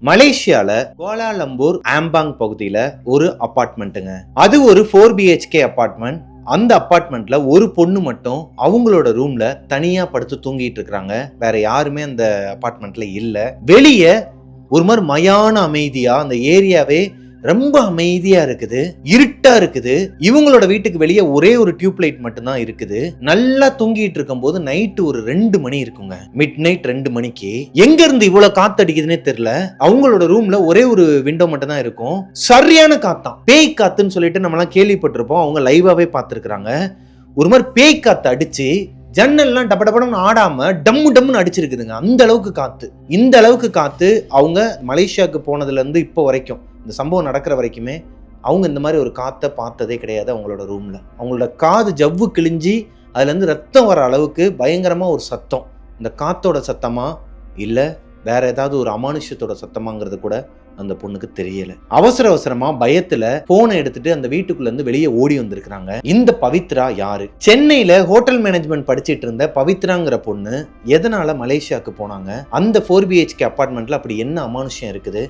மலேசியால கோலாலம்பூர் ஆம்பாங் பகுதியில ஒரு அபார்ட்மெண்ட்டுங்க. அது ஒரு 4 BHK அபார்ட்மெண்ட். அந்த அபார்ட்மெண்ட்ல ஒரு பொண்ணு மட்டும் அவங்களோட ரூம்ல தனியா படுத்து தூங்கிட்டு இருக்காங்க. வேற யாருமே அந்த அபார்ட்மெண்ட்ல இல்ல. வெளியே ஒரு மாதிரி மயான அமைதியா அந்த ஏரியாவே ரொம்ப அமைதியா இருக்குது, இருட்டா இருக்குது. இவங்களோட வீட்டுக்கு வெளியே ஒரே ஒரு டியூப் லைட் மட்டும்தான் இருக்குது. நல்லா தூங்கிட்டு இருக்கும் போது நைட்டு ஒரு 2 மணி இருக்குங்க. மிட் நைட் 2 மணிக்கு எங்க இருந்து இவ்வளவு காத்து அடிக்குதுன்னே தெரியல. அவங்களோட ரூம்ல ஒரே ஒரு விண்டோ மட்டும் தான் இருக்கும். சரியான காத்தான், பேய் காத்துன்னு சொல்லிட்டு நம்ம எல்லாம் கேள்விப்பட்டிருப்போம். அவங்க லைவாவே பார்த்திருக்காங்க. ஒரு மாதிரி பேய் காத்து அடிச்சு ஜன்னல்லாம் டப டபடம்னு ஆடாம டம்மு டம்முன்னு அடிச்சிருக்குதுங்க. அந்த அளவுக்கு காத்து. இந்த அளவுக்கு காத்து அவங்க மலேசியாவுக்கு போனதுல இருந்து இப்போ வரைக்கும், இந்த சம்பவம் நடக்கிற வரைக்குமே அவங்க இந்த மாதிரி ஒரு காத்தை பார்த்ததே கிடையாது. அவங்களோட ரூம்ல அவங்களோட காது ஜவ்வு கிழிஞ்சி அதுல இருந்து ரத்தம் வர அளவுக்கு பயங்கரமா ஒரு சத்தம். இந்த காத்தோட சத்தமா இல்ல வேற ஏதாவது ஒரு அமானுஷ்யத்தோட சத்தமாங்கிறது கூட அந்த பொண்ணுக்கு தெரியல. அவசர அவசரமா பயத்துல போனை எடுத்துட்டு அந்த வீட்டுக்குள்ள இருந்து வெளியே ஓடி வந்திருக்காங்க. இந்த பவித்ரா யாரு? சென்னையில ஹோட்டல் மேனேஜ்மெண்ட் படிச்சிட்டு இருந்த பவித்ராங்கிற பொண்ணு எதனால மலேசியாவுக்கு போனாங்க? அந்த 4 BHK அபார்ட்மெண்ட்ல அப்படி என்ன அமானுஷ்யம் இருக்குது?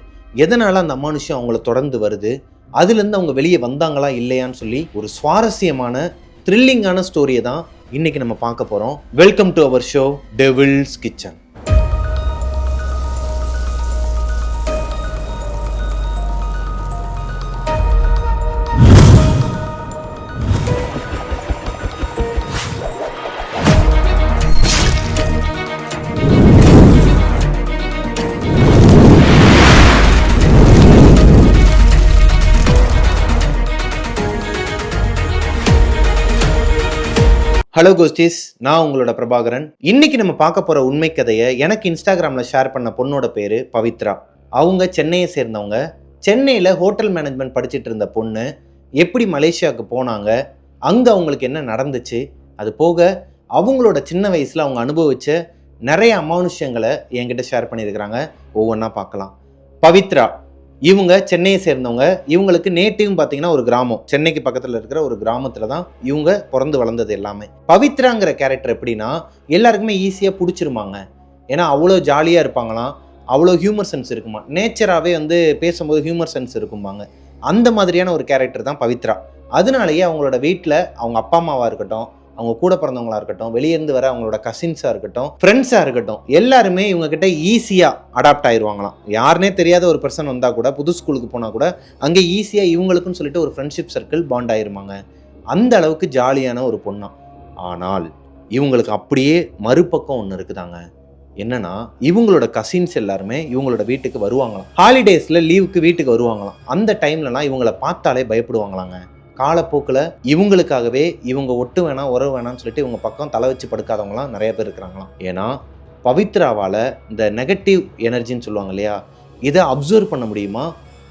எதனால அந்த அமானுஷ்யம் அவங்கள தொடர்ந்து வருது? அதுல இருந்து அவங்க வெளியே வந்தாங்களா இல்லையான்னு சொல்லி ஒரு சுவாரஸ்யமான த்ரில்லிங்கான ஸ்டோரியை தான் இன்னைக்கு நம்ம பார்க்க போறோம். Welcome to our show devil's kitchen. Hello ghosties, நான் உங்களோட பிரபாகரன். இன்னைக்கு நம்ம பார்க்க போற உண்மை கதையை எனக்கு இன்ஸ்டாகிராம்ல ஷேர் பண்ண பொண்ணோட பேரு பவித்ரா. அவங்க சென்னையை சேர்ந்தவங்க. சென்னையில ஹோட்டல் மேனேஜ்மெண்ட் படிச்சுட்டு இருந்த பொண்ணு எப்படி மலேசியாவுக்கு போனாங்க, அங்க அவங்களுக்கு என்ன நடந்துச்சு, அது போக அவங்களோட சின்ன வயசுல அவங்க அனுபவிச்ச நிறைய அமானுஷ்யங்களை என்கிட்ட ஷேர் பண்ணியிருக்கிறாங்க. ஒவ்வொன்றா பார்க்கலாம். பவித்ரா இவங்க சென்னையை சேர்ந்தவங்க. இவங்களுக்கு நேட்டிவும் பார்த்தீங்கன்னா ஒரு கிராமம், சென்னைக்கு பக்கத்தில் இருக்கிற ஒரு கிராமத்தில் தான் இவங்க பிறந்து வளர்ந்தது எல்லாமே. பவித்ராங்கிற கேரக்டர் எப்படின்னா எல்லாருக்குமே ஈஸியாக பிடிச்சிருமாங்க. ஏன்னா அவ்வளோ ஜாலியாக இருப்பாங்களாம், அவ்வளோ ஹியூமர் சென்ஸ் இருக்குமா, நேச்சராகவே பேசும்போது ஹியூமர் சென்ஸ் இருக்குமாங்க. அந்த மாதிரியான ஒரு கேரக்டர் தான் பவித்ரா. அதனாலேயே அவங்களோட வீட்டில் அவங்க அப்பா அம்மாவாக இருக்கட்டும், அவங்க கூட பிறந்தவங்களா இருக்கட்டும், வெளியேருந்து வர அவங்களோட கசின்ஸாக இருக்கட்டும், ஃப்ரெண்ட்ஸாக இருக்கட்டும், எல்லாருமே இவங்க கிட்ட ஈஸியாக அடாப்ட் ஆயிடுவாங்களாம். யாருனே தெரியாத ஒரு பர்சன் வந்தால் கூட, புது ஸ்கூலுக்கு போனால் கூட அங்கே ஈஸியாக இவங்களுக்குன்னு சொல்லிட்டு ஒரு ஃப்ரெண்ட்ஷிப் சர்க்கிள் பாண்ட் ஆயிருமாங்க. அந்த அளவுக்கு ஜாலியான ஒரு பொண்ணா. ஆனால் இவங்களுக்கு அப்படியே மறுபக்கம் ஒன்று இருக்குதாங்க. என்னன்னா இவங்களோட கசின்ஸ் எல்லாருமே இவங்களோட வீட்டுக்கு வருவாங்களாம். ஹாலிடேஸில் லீவுக்கு வீட்டுக்கு வருவாங்களாம். அந்த டைம்லலாம் இவங்களை பார்த்தாலே பயப்படுவாங்களாங்க. காலப்போக்கில் இவங்களுக்காகவே இவங்க ஒட்டு வேணாம் உறவு வேணாம்னு சொல்லிட்டு இவங்க பக்கம் தலை வச்சு படுக்காதவங்களாம் நிறைய பேர் இருக்கிறாங்களாம். ஏன்னா பவித்ராவால் இந்த நெகட்டிவ் எனர்ஜின்னு சொல்லுவாங்க இல்லையா, இதை அப்சர்வ் பண்ண முடியுமா,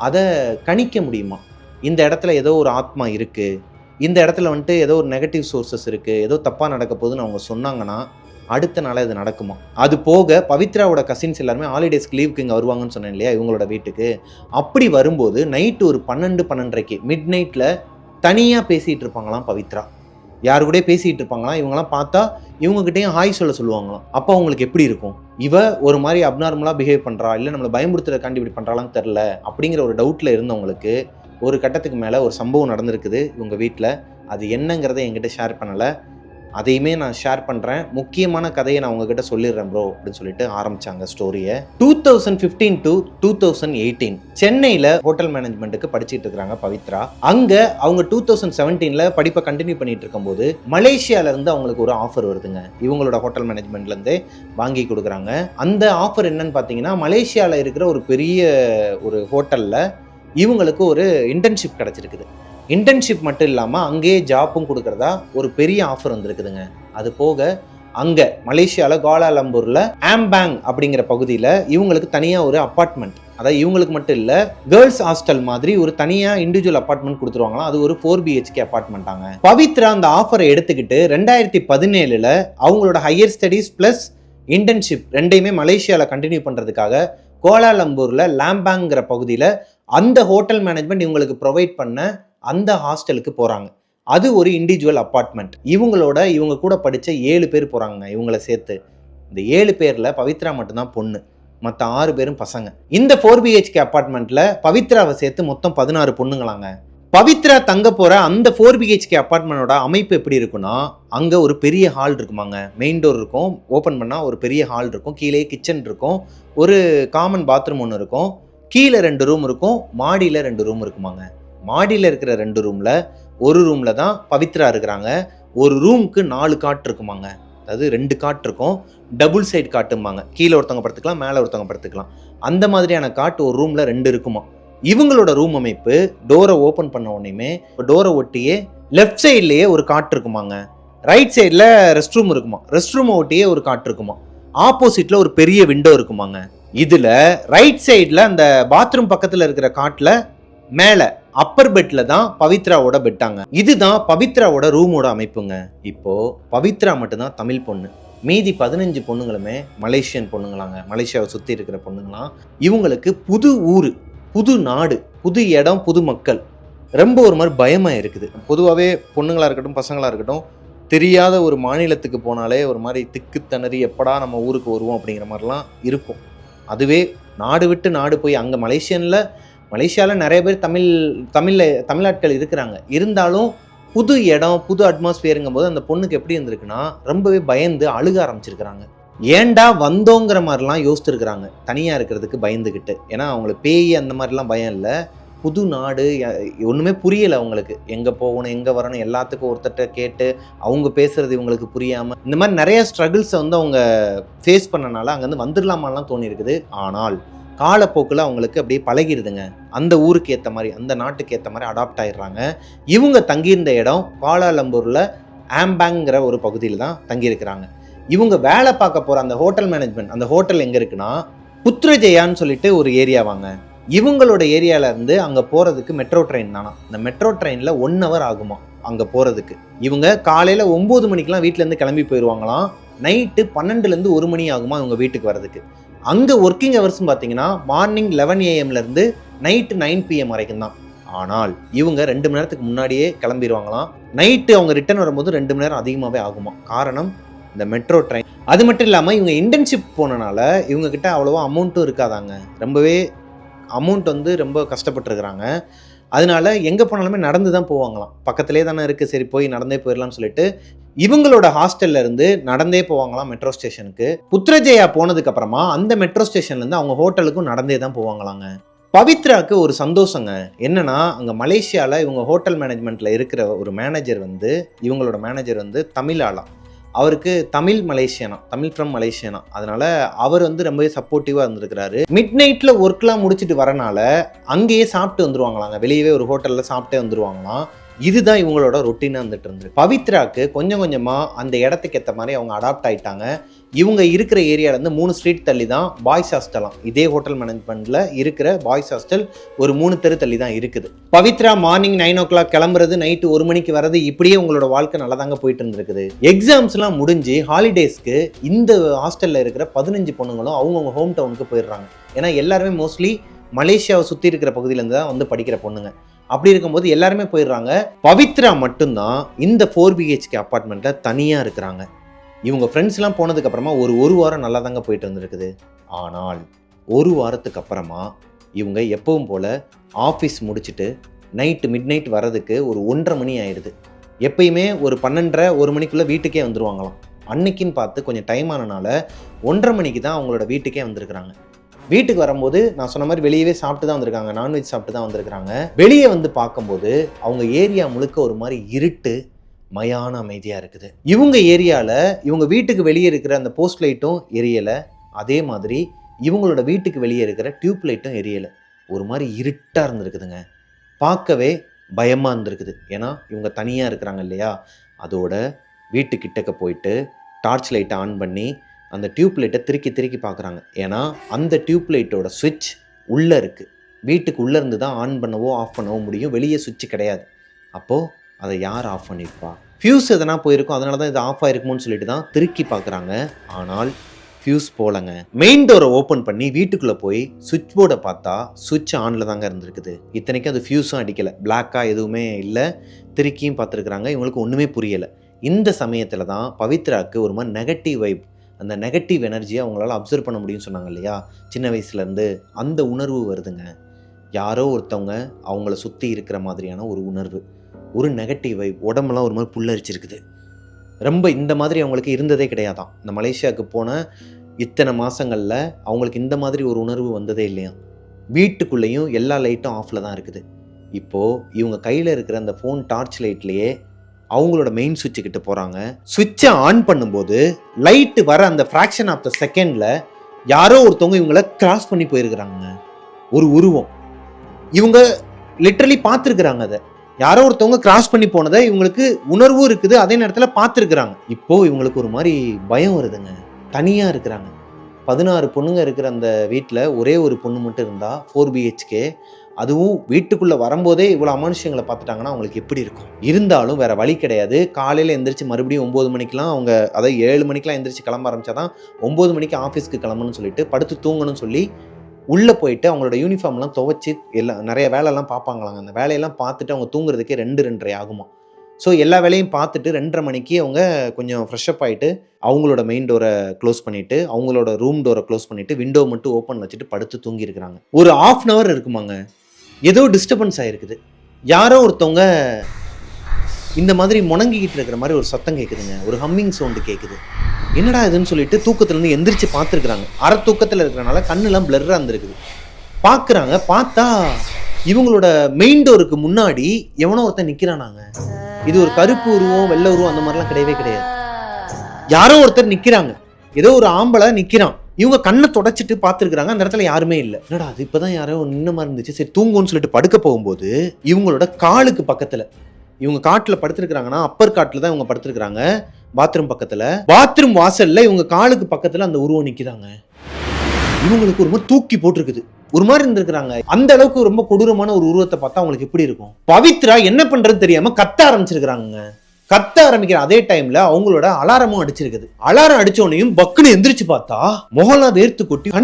அதை கணிக்க முடியுமா. இந்த இடத்துல ஏதோ ஒரு ஆத்மா இருக்குது, இந்த இடத்துல ஏதோ ஒரு நெகட்டிவ் சோர்சஸ் இருக்குது, ஏதோ தப்பாக நடக்க போகுதுன்னு அவங்க சொன்னாங்கன்னா அடுத்த நாள் இது நடக்குமா. அது போக பவித்ராவோட கசின்ஸ் எல்லாருமே ஹாலிடேஸ்க்கு லீவுக்கு இங்கே வருவாங்கன்னு சொன்னேன் இல்லையா இவங்களோட வீட்டுக்கு. அப்படி வரும்போது நைட்டு ஒரு 12-12:30 மிட் நைட்டில் தனியாக பேசிகிட்டு இருப்பாங்களாம் பவித்ரா. யாரு கூட பேசிகிட்டு இருப்பாங்களாம். இவங்களாம் பார்த்தா இவங்ககிட்டையும் ஹாய் சொல்லுவாங்களாம். அப்போ அவங்களுக்கு எப்படி இருக்கும், இவ ஒரு மாதிரி அப்நார்மலாக பிஹேவ் பண்ணுறா, இல்லை நம்மளை பயமுறுத்துறதுக்காண்டி இப்படி பண்ணுறாளான்னு தெரில அப்படிங்கிற ஒரு டவுட்டில் இருந்தவங்களுக்கு ஒரு கட்டத்துக்கு மேலே ஒரு சம்பவம் நடந்திருக்குது இவங்க வீட்டில். அது என்னங்கிறத என்கிட்ட ஷேர் பண்ணலை, அதையுமே நான் ஷேர் பண்ணுறேன். முக்கியமான கதையை நான் உங்ககிட்ட சொல்லிடுறேன் ப்ரோ அப்படின்னு சொல்லிட்டு ஆரம்பித்தாங்க ஸ்டோரியை. 2015 to 2018 சென்னையில் ஹோட்டல் மேனேஜ்மெண்ட்டுக்கு படிச்சுட்டு இருக்கிறாங்க பவித்ரா. அங்கே அவங்க 2017 படிப்பை கண்டினியூ பண்ணிட்டு இருக்கும்போது மலேசியாவிலேருந்து அவங்களுக்கு ஒரு ஆஃபர் வருதுங்க. இவங்களோட ஹோட்டல் மேனேஜ்மெண்ட்லேருந்தே வாங்கி கொடுக்குறாங்க. அந்த ஆஃபர் என்னன்னு பார்த்தீங்கன்னா, மலேசியாவில் இருக்கிற ஒரு பெரிய ஒரு ஹோட்டலில் இவங்களுக்கு ஒரு இன்டர்ன்ஷிப் கிடச்சிருக்குது. இன்டர்ன்ஷிப் மட்டும் இல்லாமல் அங்கேயே ஜாப்பும் கொடுக்குறதா ஒரு பெரிய ஆஃபர் வந்துருக்குதுங்க. அது போக அங்கே மலேசியாவில் கோலாலம்பூரில் ஆம்பாங் அப்படிங்கிற பகுதியில் இவங்களுக்கு தனியாக ஒரு அப்பார்ட்மெண்ட், அதாவது இவங்களுக்கு மட்டும் இல்லை கேர்ள்ஸ் ஹாஸ்டல் மாதிரி ஒரு தனியாக இண்டிவிஜுவல் அப்பார்ட்மெண்ட் கொடுத்துருவாங்களாம். அது ஒரு 4 BHK அப்பார்ட்மெண்ட்டாங்க. பவித்ரா அந்த ஆஃபரை எடுத்துக்கிட்டு 2017 அவங்களோட ஹையர் ஸ்டடீஸ் ப்ளஸ் இன்டர்ன்ஷிப் ரெண்டையுமே மலேசியாவில் கண்டினியூ பண்ணுறதுக்காக கோலாலம்பூரில் லாம்பாங்கிற பகுதியில் அந்த ஹோட்டல் மேனேஜ்மெண்ட் இவங்களுக்கு ப்ரொவைட் பண்ண அந்த ஹாஸ்டலுக்கு போகிறாங்க. அது ஒரு இண்டிவிஜுவல் அப்பார்ட்மெண்ட். இவங்க கூட படித்த 7 பேர் போகிறாங்க இவங்கள சேர்த்து. இந்த 7 பேரில் பவித்ரா மட்டும்தான் பொண்ணு. மற்ற 6 பேரும் பசங்க. இந்த 4BHK அப்பார்ட்மெண்ட்ல பவித்ராவை சேர்த்து மொத்தம் 16 பொண்ணுங்களாங்க. பவித்ரா தங்க போற அந்த 4BHK அப்பார்ட்மெண்டோட அமைப்பு எப்படி இருக்குன்னா, அங்க ஒரு பெரிய ஹால் இருக்குமாங்க. மெயின் டோர் இருக்கும், ஓப்பன் பண்ணா ஒரு பெரிய ஹால் இருக்கும், கீழே கிச்சன் இருக்கும், ஒரு காமன் பாத்ரூம் ஒன்று இருக்கும், கீழே 2 ரூம் இருக்கும், மாடியில் 2 ரூம் இருக்குமாங்க. மாடியில் இருக்கிற 2 ரூமில் ஒரு ரூமில் தான் பவித்ரா இருக்கிறாங்க. ஒரு ரூமுக்கு 4 காட் இருக்குமாங்க. அதாவது 2 காட் இருக்கும், டபுள் சைடு காட்டும்பாங்க. கீழே ஒருத்தவங்க படுத்துக்கலாம், மேலே ஒருத்தவங்க படுத்துக்கலாம். அந்த மாதிரியான காட் ஒரு ரூமில் 2 இருக்குமா. இவங்களோட ரூம் அமைப்பு டோரை ஓப்பன் பண்ண உடனேயுமே டோரை ஒட்டியே லெஃப்ட் சைட்லேயே ஒரு காட் இருக்குமாங்க. ரைட் சைடில் ரெஸ்ட் ரூம் இருக்குமா, ரெஸ்ட் ரூமை ஒட்டியே ஒரு காட் இருக்குமா. ஆப்போசிட்டில் ஒரு பெரிய விண்டோ இருக்குமாங்க. இதில் ரைட் சைடில் அந்த பாத்ரூம் பக்கத்தில் இருக்கிற காட்டில் மேலே அப்பர் பெட்டில் தான் பவித்ராவோட பெட்டாங்க. இதுதான் பவித்ராவோட ரூமோட அமைப்புங்க. இப்போ பவித்ரா மட்டும்தான் தமிழ் பொண்ணு, மீதி 15 பொண்ணுங்களுமே மலேசியன் பொண்ணுங்களாங்க. மலேசியாவை சுற்றி இருக்கிற பொண்ணுங்களாம். இவங்களுக்கு புது ஊர், புது நாடு, புது இடம், புது மக்கள். ரொம்ப ஒரு மாதிரி பயமாக இருக்குது. பொதுவாகவே பொண்ணுங்களாக இருக்கட்டும் பசங்களாக இருக்கட்டும், தெரியாத ஒரு மாநிலத்துக்கு போனாலே ஒரு மாதிரி திக்கு திணறி எப்படா நம்ம ஊருக்கு வருவோம் அப்படிங்கிற மாதிரிலாம் இருக்கும். அதுவே நாடு விட்டு நாடு போய் அங்கே மலேசியாவில் நிறைய பேர் தமிழ்நாட்கள் இருக்கிறாங்க. இருந்தாலும் புது இடம், புது அட்மாஸ்பியருங்கும் போது அந்த பொண்ணுக்கு எப்படி இருந்திருக்குன்னா ரொம்பவே பயந்து அழுக ஆரம்பிச்சிருக்கிறாங்க. ஏண்டா வந்தோங்கிற மாதிரிலாம் யோசிச்சுருக்கிறாங்க, தனியாக இருக்கிறதுக்கு பயந்துக்கிட்டு. ஏன்னா அவங்களுக்கு பேய் அந்த மாதிரிலாம் பயம் இல்லை. புது நாடு, ஒன்றுமே புரியலை அவங்களுக்கு. எங்கே போகணும் எங்கே வரணும் எல்லாத்துக்கும் ஒருத்தட்ட கேட்டு அவங்க பேசுகிறது இவங்களுக்கு புரியாமல் இந்த மாதிரி நிறைய ஸ்ட்ரகிள்ஸை அவங்க ஃபேஸ் பண்ணனால அங்கேருந்து வந்துடலாமான்லாம் தோணியிருக்குது. ஆனால் காலப்போக்கில் அவங்களுக்கு அப்படியே பழகிடுதுங்க. அந்த ஊருக்கு ஏற்ற மாதிரி, அந்த நாட்டுக்கு ஏற்ற மாதிரி அடாப்ட் ஆகிடுறாங்க. இவங்க தங்கியிருந்த இடம் கோலாலம்பூரில் ஆம்பேங்கிற ஒரு பகுதியில் தான் தங்கியிருக்கிறாங்க. இவங்க வேலை பார்க்க போகிற அந்த ஹோட்டல் மேனேஜ்மெண்ட், அந்த ஹோட்டல் எங்கே இருக்குன்னா புத்ரஜயான்னு சொல்லிட்டு ஒரு ஏரியாவாங்க. இவங்களோட ஏரியாவிலேருந்து அங்கே போகிறதுக்கு மெட்ரோ ட்ரெயின் தானா. இந்த மெட்ரோ ட்ரெயினில் 1 hour ஆகுமா அங்கே போகிறதுக்கு. இவங்க காலையில் 9 மணிக்கெலாம் வீட்டிலேருந்து கிளம்பி போயிடுவாங்களாம். நைட்டு 12லேருந்து 1 மணி ஆகுமா இவங்க வீட்டுக்கு வர்றதுக்கு. அங்கே ஒர்க்கிங் ஹவர்ஸ்னு பார்த்தீங்கன்னா மார்னிங் 11 AM நைட்டு 9 PM வரைக்கும் தான். ஆனால் இவங்க 2 மணி நேரத்துக்கு முன்னாடியே கிளம்பிடுவாங்களாம். நைட்டு அவங்க ரிட்டர்ன் வரும்போது 2 மணி நேரம் அதிகமாகவே ஆகுமா. காரணம் இந்த மெட்ரோ ட்ரெயின். அது மட்டும் இல்லாமல் இவங்க இன்டர்ன்ஷிப் போனனால இவங்ககிட்ட அவ்வளோவா அமௌண்ட்டும் இருக்காதாங்க. ரொம்பவே அமௌண்ட் ரொம்ப கஷ்டப்பட்டுருக்குறாங்க. அதனால எங்கே போனாலுமே நடந்து தான் போவாங்களாம். பக்கத்துலேயே தானே இருக்குது, சரி போய் நடந்தே போயிடலாம்னு சொல்லிட்டு இவங்களோட ஹாஸ்டல்ல இருந்து நடந்தே போவாங்களாம் மெட்ரோ ஸ்டேஷனுக்கு. புத்ரஜயா போனதுக்கு அப்புறமா அந்த மெட்ரோ ஸ்டேஷன்லேருந்து அவங்க ஹோட்டலுக்கும் நடந்தே தான் போவாங்களாங்க. பவித்ராவுக்கு ஒரு சந்தோஷங்க. என்னன்னா அங்கே மலேசியாவில் இவங்க ஹோட்டல் மேனேஜ்மெண்ட்டில் இருக்கிற ஒரு மேனேஜர் இவங்களோட மேனேஜர் தமிழ் ஆளா. அவருக்கு தமிழ் ஃப்ரம் மலேசியானா. அதனால அவர் ரொம்பவே சப்போர்ட்டிவாக இருந்திருக்கிறாரு. மிட் நைட்டில் ஒர்க்லாம் முடிச்சுட்டு வரனால அங்கேயே சாப்பிட்டு வந்துருவாங்களாங்க. வெளியவே ஒரு ஹோட்டலில் சாப்பிட்டே வந்துருவாங்களாம். இதுதான் இவங்களோட ரொட்டீனாக இருந்துட்டு இருந்தது. பவித்ராக்கு கொஞ்சம் கொஞ்சமாக அந்த இடத்துக்கு ஏற்ற மாதிரி அவங்க அடாப்ட் ஆகிட்டாங்க. இவங்க இருக்கிற ஏரியாவிலேருந்து 3 ஸ்ட்ரீட் தள்ளி தான் பாய்ஸ் ஹாஸ்டலாம். இதே ஹோட்டல் மேனேஜ்மெண்ட்டில் இருக்கிற பாய்ஸ் ஹாஸ்டல் ஒரு 3 தெரு தள்ளி தான் இருக்குது. பவித்ரா மார்னிங் 9 o'clock கிளம்புறது, நைட்டு 1 மணிக்கு வர்றது, இப்படியே உங்களோட வாழ்க்கை நல்லா தாங்க போயிட்டு இருந்திருக்குது. எக்ஸாம்ஸ்லாம் முடிஞ்சு ஹாலிடேஸ்க்கு இந்த ஹாஸ்டலில் இருக்கிற 15 பொண்ணுங்களும் அவங்கவுங்க ஹோம் டவுனுக்கு போயிடுறாங்க. ஏன்னா எல்லாருமே மோஸ்ட்லி மலேசியாவை சுற்றி இருக்கிற பகுதியிலேருந்து தான் படிக்கிற பொண்ணுங்க. அப்படி இருக்கும்போது எல்லாருமே போயிடுறாங்க. பவித்ரா மட்டும்தான் இந்த 4BHK அப்பார்ட்மெண்ட்டில் தனியாக இருக்கிறாங்க. இவங்க ஃப்ரெண்ட்ஸ்லாம் போனதுக்கு அப்புறமா ஒரு வாரம் நல்லா தாங்க போயிட்டு வந்துருக்குது. ஆனால் 1 வாரத்துக்கு அப்புறமா இவங்க எப்பவும் போல் ஆஃபீஸ் முடிச்சுட்டு மிட் நைட் வர்றதுக்கு ஒரு 1:30 மணி ஆயிடுது. எப்பயுமே ஒரு 12:30 1 மணிக்குள்ளே வீட்டுக்கே வந்துருவாங்களாம். அன்னைக்குன்னு பார்த்து கொஞ்சம் டைம் ஆனனால 1:30 மணிக்கு தான் அவங்களோட வீட்டுக்கே வந்திருக்கிறாங்க. வீட்டுக்கு வரும்போது நான் சொன்ன மாதிரி வெளியவே சாப்பிட்டு தான் வந்திருக்காங்க, நான்வெஜ் சாப்பிட்டு தான் வந்திருக்கிறாங்க. வெளியே பார்க்கும்போது அவங்க ஏரியா முழுக்க ஒரு மாதிரி இருட்டு, மயான அமைதியாக இருக்குது. இவங்க ஏரியாவில் இவங்க வீட்டுக்கு வெளியே இருக்கிற அந்த போஸ்ட் லைட்டும் எரியலை. அதே மாதிரி இவங்களோட வீட்டுக்கு வெளியே இருக்கிற டியூப் லைட்டும் எரியலை. ஒரு மாதிரி இருட்டாக இருந்திருக்குதுங்க. பார்க்கவே பயமாக இருந்திருக்குது. ஏன்னா இவங்க தனியாக இருக்கிறாங்க இல்லையா. அதோட வீட்டுக்கிட்டக்க போயிட்டு டார்ச் லைட்டை ஆன் பண்ணி அந்த டியூப் லைட்டை திருக்கி பார்க்குறாங்க. ஏன்னா அந்த டியூப் லைட்டோட சுவிட்ச் உள்ளே இருக்குது. வீட்டுக்கு உள்ளேருந்து தான் ஆன் பண்ணவோ ஆஃப் பண்ணவோ முடியும், வெளியே சுவிட்ச் கிடையாது. அப்போது அதை யார் ஆஃப் பண்ணியிருப்பா? ஃபியூஸ் எதனா போயிருக்கும், அதனால தான் இது ஆஃப் ஆகிருக்குமோன்னு சொல்லிட்டு தான் திருக்கி பார்க்குறாங்க. ஆனால் ஃபியூஸ் போலங்க. மெயின் டோரை ஓப்பன் பண்ணி வீட்டுக்குள்ளே போய் சுவிட்ச் போர்டை பார்த்தா சுவிட்ச் ஆனில் தாங்க இருந்திருக்குது. இத்தனைக்கும் அது ஃபியூஸும் அடிக்கலை, பிளாக்காக எதுவுமே இல்லை. திருக்கியும் பார்த்துருக்குறாங்க. இவங்களுக்கு ஒன்றுமே புரியலை. இந்த சமயத்தில் தான் பவித்ராவுக்கு ஒரு மாதிரி நெகட்டிவ் வைப், அந்த நெகட்டிவ் எனர்ஜியை அவங்களால அப்சர்வ் பண்ண முடியும்னு சொன்னாங்க இல்லையா, சின்ன வயசுலேருந்து அந்த உணர்வு வருதுங்க. யாரோ ஒருத்தவங்க அவங்கள சுற்றி இருக்கிற மாதிரியான ஒரு உணர்வு, ஒரு நெகட்டிவ் வைப், உடம்பெல்லாம் ஒரு மாதிரி புல்லரிச்சிருக்குது. ரொம்ப இந்த மாதிரி அவங்களுக்கு இருந்ததே கிடையாதான். இந்த மலேசியாவுக்கு போன இத்தனை மாதங்களில் அவங்களுக்கு இந்த மாதிரி ஒரு உணர்வு வந்ததே இல்லையா. வீட்டுக்குள்ளேயும் எல்லா லைட்டும் ஆஃபில் தான் இருக்குது. இப்போது இவங்க கையில் இருக்கிற அந்த ஃபோன் டார்ச் லைட்லேயே அவங்களோட மெயின் சுவிட்சு கிட்ட போகிறாங்க. சுவிட்சை ஆன் பண்ணும்போது லைட்டு வர அந்த ஃப்ராக்ஷன் ஆஃப் த செகண்டில் யாரோ ஒருத்தவங்க இவங்கள கிராஸ் பண்ணி போயிருக்கிறாங்க. ஒரு உருவம் இவங்க லிட்டரலி பார்த்துருக்குறாங்க. அதை யாரோ ஒருத்தவங்க கிராஸ் பண்ணி போனதை இவங்களுக்கு உணர்வும் இருக்குது, அதே நேரத்தில் பார்த்துருக்குறாங்க. இப்போது இவங்களுக்கு ஒரு மாதிரி பயம் வருதுங்க. தனியாக இருக்கிறாங்க. 16 பொண்ணுங்க இருக்கிற அந்த வீட்டில் ஒரே ஒரு பொண்ணு மட்டும் இருந்தால் 4 BHK. அதுவும் வீட்டுக்குள்ளே வரும்போதே இவ்வளோ அமானுஷங்களை பார்த்துட்டாங்கன்னா அவங்களுக்கு எப்படி இருக்கும்? இருந்தாலும் வேறு வழி கிடையாது. காலையில் எந்திரிச்சு மறுபடியும் 9 மணிக்கெலாம் அவங்க, அதாவது 7 மணிக்கெலாம் எந்திரிச்சு கிளம்ப ஆரம்பித்தாதான் 9 மணிக்கு ஆஃபீஸ்க்கு கிளம்பணும்னு சொல்லிட்டு படுத்து தூங்கணும்னு சொல்லி உள்ளே போயிட்டு அவங்களோட யூனிஃபார்ம்லாம் துவைச்சி எல்லாம் நிறைய வேலையெல்லாம் பார்ப்பாங்களாங்க. அந்த வேலையெல்லாம் பார்த்துட்டு அவங்க தூங்குறதுக்கே 2-2:30 ஆகுமா. ஸோ எல்லா வேலையும் பார்த்துட்டு 2:30 மணிக்கு அவங்க கொஞ்சம் ஃப்ரெஷ்அப் ஆகிட்டு அவங்களோட மெயின் டோரை க்ளோஸ் பண்ணிவிட்டு அவங்களோட ரூம் டோரை க்ளோஸ் பண்ணிவிட்டு விண்டோ மட்டும் ஓப்பன் வச்சுட்டு படுத்து தூங்கியிருக்கிறாங்க. ஒரு 1/2 hour இருக்குமாங்க. ஏதோ டிஸ்டர்பன்ஸ் ஆகிருக்குது. யாரோ ஒருத்தவங்க இந்த மாதிரி முணங்கிக்கிட்டு இருக்கிற மாதிரி ஒரு சத்தம் கேட்குதுங்க. ஒரு ஹம்மிங் சவுண்டு கேட்குது. என்னடா இதுன்னு சொல்லிட்டு தூக்கத்துலேருந்து எந்திரிச்சு பார்த்துருக்குறாங்க. அரை தூக்கத்தில் இருக்கிறனால கண்ணெல்லாம் பிளர்ராக இருந்திருக்குது. பார்க்குறாங்க. பார்த்தா இவங்களோட மெயின் டோருக்கு முன்னாடி எவனோ ஒருத்தன் நிற்கிறானாங்க. இது ஒரு கருப்பு உருவம், வெள்ளை உருவம் அந்த மாதிரிலாம் கிடையவே கிடையாது. யாரோ ஒருத்தர் நிற்கிறாங்க. ஏதோ ஒரு ஆம்பளை நிற்கிறான். இவங்க கண்ணை தொடச்சிட்டு பார்த்துருக்குறாங்க. அந்த இடத்துல யாருமே இல்லை. என்னடா அது இப்போதான் யாரோ நின்ன மாதிரி இருந்துச்சு, சரி தூங்குன்னு சொல்லிட்டு படுக்க போகும்போது இவங்களோட காலுக்கு பக்கத்தில், இவங்க காட்டில் படுத்துருக்குறாங்கன்னா அப்பர் காட்டில் தான் இவங்க படுத்துருக்குறாங்க. பாத்ரூம் பக்கத்தில், பாத்ரூம் வாசலில் இவங்க காலுக்கு பக்கத்தில் அந்த உருவம் நிற்கிறாங்க. இவங்களுக்கு ஒரு மாதிரி தூக்கி போட்டிருக்குது. ஒரு மாதிரி இருந்திருக்கிறாங்க. அந்த அளவுக்கு ரொம்ப கொடூரமான ஒரு உருவத்தை பார்த்தா அவங்களுக்கு எப்படி இருக்கும்? பவித்ரா என்ன பண்றது தெரியாம கத்த ஆரம்பிச்சிருக்கிறாங்க. கத்த ஆரம்பிக்கிற அதே டைம்ல அவங்களோட அலாரமும் அடிச்சிருக்குது. அலாரம் அடிச்சோனையும் பக்குன்னு எந்திரிச்சு பார்த்தா முகலாம் வேர்த்து கொட்டி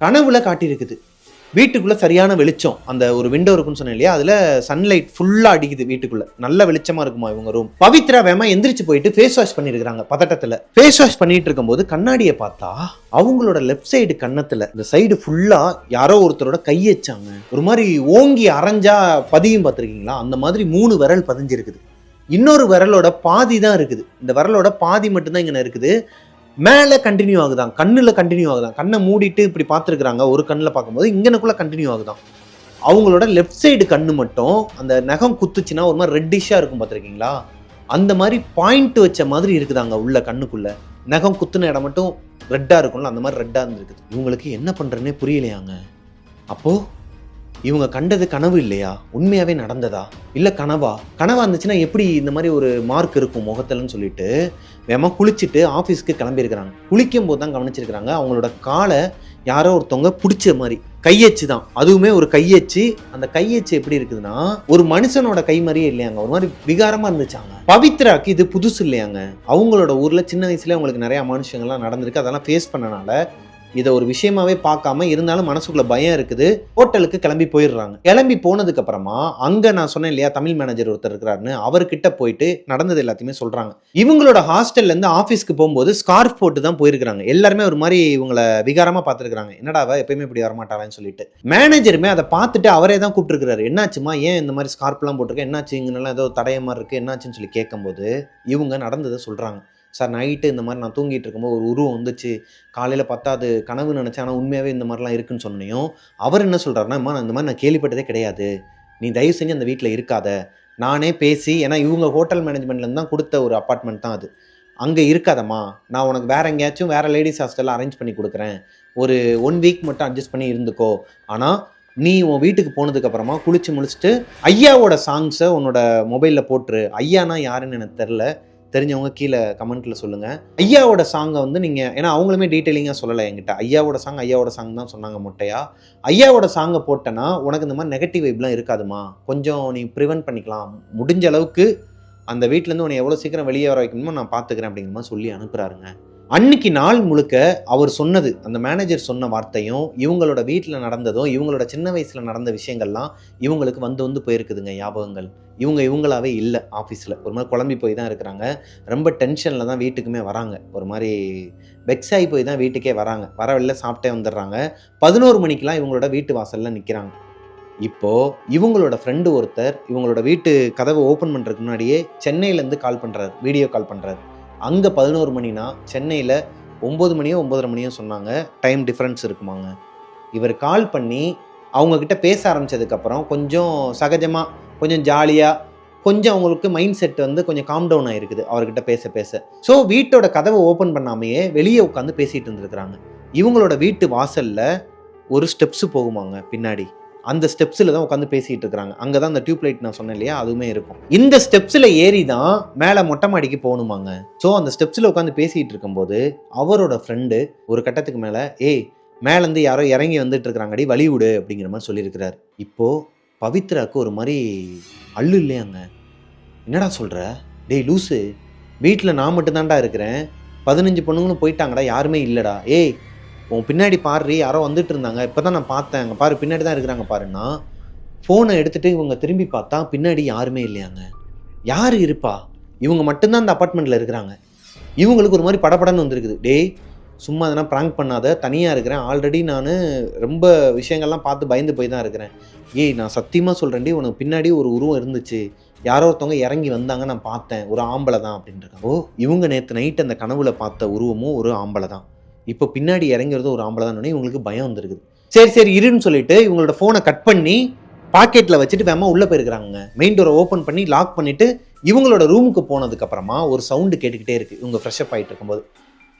கனவுல காட்டியிருக்குது. வீட்டுக்குள்ள சரியான வெளிச்சம். அந்த ஒரு விண்டோ இருக்குன்னு சொன்னேன் இல்லையா, அதுல சன்லைட் ஃபுல்லா அடிக்குது. வீட்டுக்குள்ள நல்ல வெளிச்சமா இருக்குமா இவங்க ரூம். பவித்ரா வேமா எந்திரிச்சு போயிட்டு ஃபேஸ் வாஷ் பண்ணிருக்காங்க. பதட்டத்துல ஃபேஸ் வாஷ் பண்ணிட்டு இருக்கும் போது கண்ணாடியை பார்த்தா அவங்களோட லெஃப்ட் சைடு கன்னத்துல இந்த சைடு ஃபுல்லா யாரோ ஒருத்தரோட கை வச்சாங்க. ஒரு மாதிரி ஓங்கி அரைஞ்சா பதியும் பார்த்திருக்கீங்களா, அந்த மாதிரி 3 விரல் பதிஞ்சிருக்குது. இன்னொரு விரலோட பாதி தான் இருக்குது. இந்த விரலோட பாதி மட்டும்தான் இங்கே இருக்குது. மேலே கண்டினியூ ஆகுதான், கண்ணில் கண்டினியூ ஆகுதான். கண்ணை மூடிட்டு இப்படி பார்த்துருக்குறாங்க. ஒரு கண்ணில் பார்க்கும்போது இங்கனக்குள்ளே கண்டினியூ ஆகுதான். அவங்களோட லெஃப்ட் சைடு கண்ணு மட்டும் அந்த நகம் குத்துச்சுன்னா ஒரு மாதிரி ரெட்டிஷாக இருக்கும் பார்த்துருக்கீங்களா, அந்த மாதிரி பாயிண்ட் வச்ச மாதிரி இருக்குதாங்க உள்ள கண்ணுக்குள்ள. நகம் குத்துன இடம் மட்டும் ரெட்டாக இருக்கும்ல, அந்த மாதிரி ரெட்டாக இருந்துருக்குது. இவங்களுக்கு என்ன பண்ணுறதுனே புரியலையாங்க. அப்போது இவங்க கண்டது கனவு இல்லையா, உண்மையாகவே நடந்ததா, இல்லை கனவா இருந்துச்சுன்னா எப்படி இந்த மாதிரி ஒரு மார்க் இருக்கும் முகத்துலன்னு சொல்லிட்டு வேமா குளிச்சுட்டு ஆஃபீஸ்க்கு கிளம்பியிருக்கிறாங்க. குளிக்கும் போது தான் கவனிச்சிருக்கிறாங்க அவங்களோட காலை யாரோ ஒருத்தவங்க பிடிச்ச மாதிரி. கையச்சு தான், அதுவுமே ஒரு கையச்சு. அந்த கையச்சு எப்படி இருக்குதுன்னா ஒரு மனுஷனோட கை மாதிரியே இல்லையாங்க, ஒரு மாதிரி விகாரமாக இருந்துச்சாங்க. பவித்ராக்கு இது புதுசு இல்லையாங்க. அவங்களோட ஊரில் சின்ன வயசுலேயே அவங்களுக்கு நிறைய மனுஷங்கள்லாம் நடந்திருக்கு. அதெல்லாம் ஃபேஸ் பண்ணனால இதை ஒரு விஷயமாவே பார்க்காம இருந்தாலும் மனசுக்குள்ள பயம் இருக்குது. ஹோட்டலுக்கு கிளம்பி போயிடுறாங்க. கிளம்பி போனதுக்கு அப்புறமா அங்க நான் சொன்னேன் இல்லையா தமிழ் மேனேஜர் ஒருத்தர் இருக்கிறாருன்னு, அவர்கிட்ட போயிட்டு நடந்தது எல்லாத்தையுமே சொல்றாங்க. இவங்களோட ஹாஸ்டல்ல இருந்து ஆஃபீஸ்க்கு போகும்போது ஸ்கார்ஃப் போட்டு தான் போயிருக்காங்க. எல்லாருமே ஒரு மாதிரி இவங்களை விகாரமா பார்த்துருக்காங்க. என்னடாவா எப்பயுமே இப்படி வரமாட்டாரான்னு சொல்லிட்டு. மேனேஜருமே அதை பார்த்துட்டு அவரே தான் கூப்பிட்டுருக்காரு. என்னாச்சுமா, ஏன் இந்த மாதிரி ஸ்கார்ப்லாம் போட்டிருக்கேன், என்னாச்சு, இங்கெல்லாம் ஏதோ தடயமா இருக்கு, என்னாச்சுன்னு சொல்லி கேட்கும்போது இவங்க நடந்ததை சொல்றாங்க. சார் நைட்டு இந்த மாதிரி நான் தூங்கிட்டு இருக்கும்போது ஒரு உருவம் வந்துச்சு, காலையில் பார்த்தா அது கனவு நினச்சேன், ஆனால் உண்மையாகவே இந்த மாதிரிலாம் இருக்குன்னு சொன்னையும் அவர் என்ன சொல்கிறாருன்னா, அம்மா இந்த மாதிரி நான் கேள்விப்பட்டதே கிடையாது, நீ தயவு செஞ்சு அந்த வீட்டில் இருக்காத, நானே பேசி, ஏன்னா இவங்க ஹோட்டல் மேனேஜ்மெண்ட்லேருந்து தான் கொடுத்த ஒரு அப்பார்ட்மெண்ட் தான் அது, அங்கே இருக்காதம்மா, நான் உனக்கு வேறு எங்கேயாச்சும் வேறு லேடிஸ் ஹாஸ்டலில் அரேஞ்ச் பண்ணி கொடுக்குறேன், ஒரு 1 வீக் மட்டும் அட்ஜஸ்ட் பண்ணி இருந்துக்கோ, ஆனால் நீ உன் வீட்டுக்கு போனதுக்கப்புறமா குளிச்சு முடிச்சுட்டு ஐயாவோட சாங்ஸை உன்னோட மொபைலில் போட்டுரு. ஐயானா யாருன்னு எனக்கு தெரில, தெரிஞ்சவங்க கீழே கமெண்ட்டில் சொல்லுங்கள். ஐயாவோட சாங்கை வந்து நீங்கள், ஏன்னா அவங்களுமே டீட்டெயிலிங்காக சொல்லலை என்கிட்ட, ஐயாவோட சாங் தான் சொன்னாங்க மொட்டையா. ஐயாவோட சாங்கை போட்டேன்னா உனக்கு இந்த மாதிரி நெகட்டிவ் வைப்லாம் இருக்காதுமா, கொஞ்சம் நீ ப்ரிவென்ட் பண்ணிக்கலாம், முடிஞ்ச அளவுக்கு அந்த வீட்டிலேருந்து உன்னை எவ்வளோ சீக்கிரம் வெளியே வர வைக்கணுமோ நான் பார்த்துக்கிறேன் அப்படிங்கிற மாதிரி சொல்லி அனுப்புகிறாருங்க. அன்னைக்கு நாள் முழுக்க அவர் சொன்னது, அந்த மேனேஜர் சொன்ன வார்த்தையும் இவங்களோட வீட்டில் நடந்ததும் இவங்களோட சின்ன வயசில் நடந்த விஷயங்கள்லாம் இவங்களுக்கு வந்து வந்து போயிருக்குதுங்க ஞாபகங்கள். இவங்களாவே இல்லை ஆஃபீஸில். ஒரு மாதிரி குழம்பி போய் தான் இருக்கிறாங்க. ரொம்ப டென்ஷனில் தான் வீட்டுக்குமே வராங்க. ஒரு மாதிரி வெக்ஸ் ஆகி போய் தான் வீட்டுக்கே வராங்க. வர வெளில சாப்பிட்டே வந்துடுறாங்க. 11 மணிக்கெலாம் இவங்களோட வீட்டு வாசலில் நிற்கிறாங்க. இப்போது இவங்களோட ஃப்ரெண்டு ஒருத்தர் இவங்களோட வீட்டு கதவை ஓப்பன் பண்ணுறதுக்கு முன்னாடியே சென்னையிலேருந்து கால் பண்ணுறாரு, வீடியோ கால் பண்ணுறாரு. அங்கே 11 மணினா சென்னையில் 9 மணியோ 9:30 மணியோ சொன்னாங்க. டைம் டிஃப்ரென்ஸ் இருக்குமாங்க. இவர் கால் பண்ணி அவங்கக்கிட்ட பேச ஆரம்பித்ததுக்கப்புறம் கொஞ்சம் சகஜமாக, கொஞ்சம் ஜாலியாக, கொஞ்சம் அவங்களுக்கு மைண்ட் செட் வந்து கொஞ்சம் காம் டவுன் ஆகிருக்குது அவர்கிட்ட பேச பேச. ஸோ வீட்டோட கதவை ஓப்பன் பண்ணாமையே வெளியே உட்காந்து பேசிகிட்டு இருந்துருக்குறாங்க. இவங்களோட வீட்டு வாசலில் ஒரு ஸ்டெப்ஸு போகுமாங்க பின்னாடி. அந்த ஸ்டெப்ஸில் தான் உட்காந்து பேசிகிட்டு இருக்கிறாங்க. அங்கே தான் அந்த டியூப் லைட் நான் சொன்னேன் இல்லையா, அதுவுமே இருக்கும். இந்த ஸ்டெப்ஸில் ஏறி தான் மேலே மொட்டை மாடிக்கு போகணுமாங்க. ஸோ அந்த ஸ்டெப்ஸில் உட்காந்து பேசிகிட்டு இருக்கும்போது அவரோட ஃப்ரெண்டு ஒரு கட்டத்துக்கு மேலே, ஏய் மேலேருந்து யாரோ இறங்கி வந்துட்டு இருக்கிறாங்கடி, வழி விடு அப்படிங்கிற மாதிரி சொல்லியிருக்கிறார். இப்போது பவித்ராவுக்கு ஒரு மாதிரி அள்ளு இல்லையாங்க. என்னடா சொல்கிற, டேய் லூஸு, வீட்டில் நான் மட்டும்தான்டா இருக்கிறேன், 15 பொண்ணுங்களும் போயிட்டாங்கடா, யாருமே இல்லைடா, ஏய் உன் பின்னாடி பாரு யாரோ வந்துட்டு இருந்தாங்க, இப்போ தான் நான் பார்த்தேன், அங்கே பாரு பின்னாடி தான் இருக்கிறாங்க பாருன்னா, ஃபோனை எடுத்துகிட்டு இவங்க திரும்பி பார்த்தா பின்னாடி யாருமே இல்லையாங்க. யார் இருப்பா, இவங்க மட்டும்தான் அந்த அப்பார்ட்மெண்ட்டில் இருக்கிறாங்க. இவங்களுக்கு ஒரு மாதிரி படப்படன்னு வந்துருக்குது. டேய் சும்மா அதெல்லாம் ப்ராங்க் பண்ணாத, தனியாக இருக்கிறேன், ஆல்ரெடி நான் ரொம்ப விஷயங்கள்லாம் பார்த்து பயந்து போய் தான் இருக்கிறேன். ஏய் நான் சத்தியமாக சொல்கிறேன்டி, உனக்கு பின்னாடி ஒரு உருவம் இருந்துச்சு, யாரோ ஒருத்தவங்க இறங்கி வந்தாங்க, நான் பார்த்தேன், ஒரு ஆம்பளை தான் அப்படின்றாங்க. ஓ இவங்க நேற்று நைட் அந்த கனவுல பார்த்த உருவமும் ஒரு ஆம்பளை தான், இப்போ பின்னாடி இறங்கிறதும் ஒரு ஆம்பளை தான். இவங்களுக்கு பயம் வந்துருக்குது. சரி சரி இருன்னு சொல்லிட்டு இவங்களோட ஃபோனை கட் பண்ணி பாக்கெட்டில் வச்சுட்டு வேமா உள்ளே போயிருக்கிறாங்க. மெயின் டோரை ஓப்பன் பண்ணி லாக் பண்ணிவிட்டு இவங்களோட ரூமுக்கு போனதுக்கப்புறமா ஒரு சவுண்டு கேட்டுக்கிட்டே இருக்குது. இவங்க ஃப்ரெஷ்அப் ஆகிட்டு இருக்கும்போது,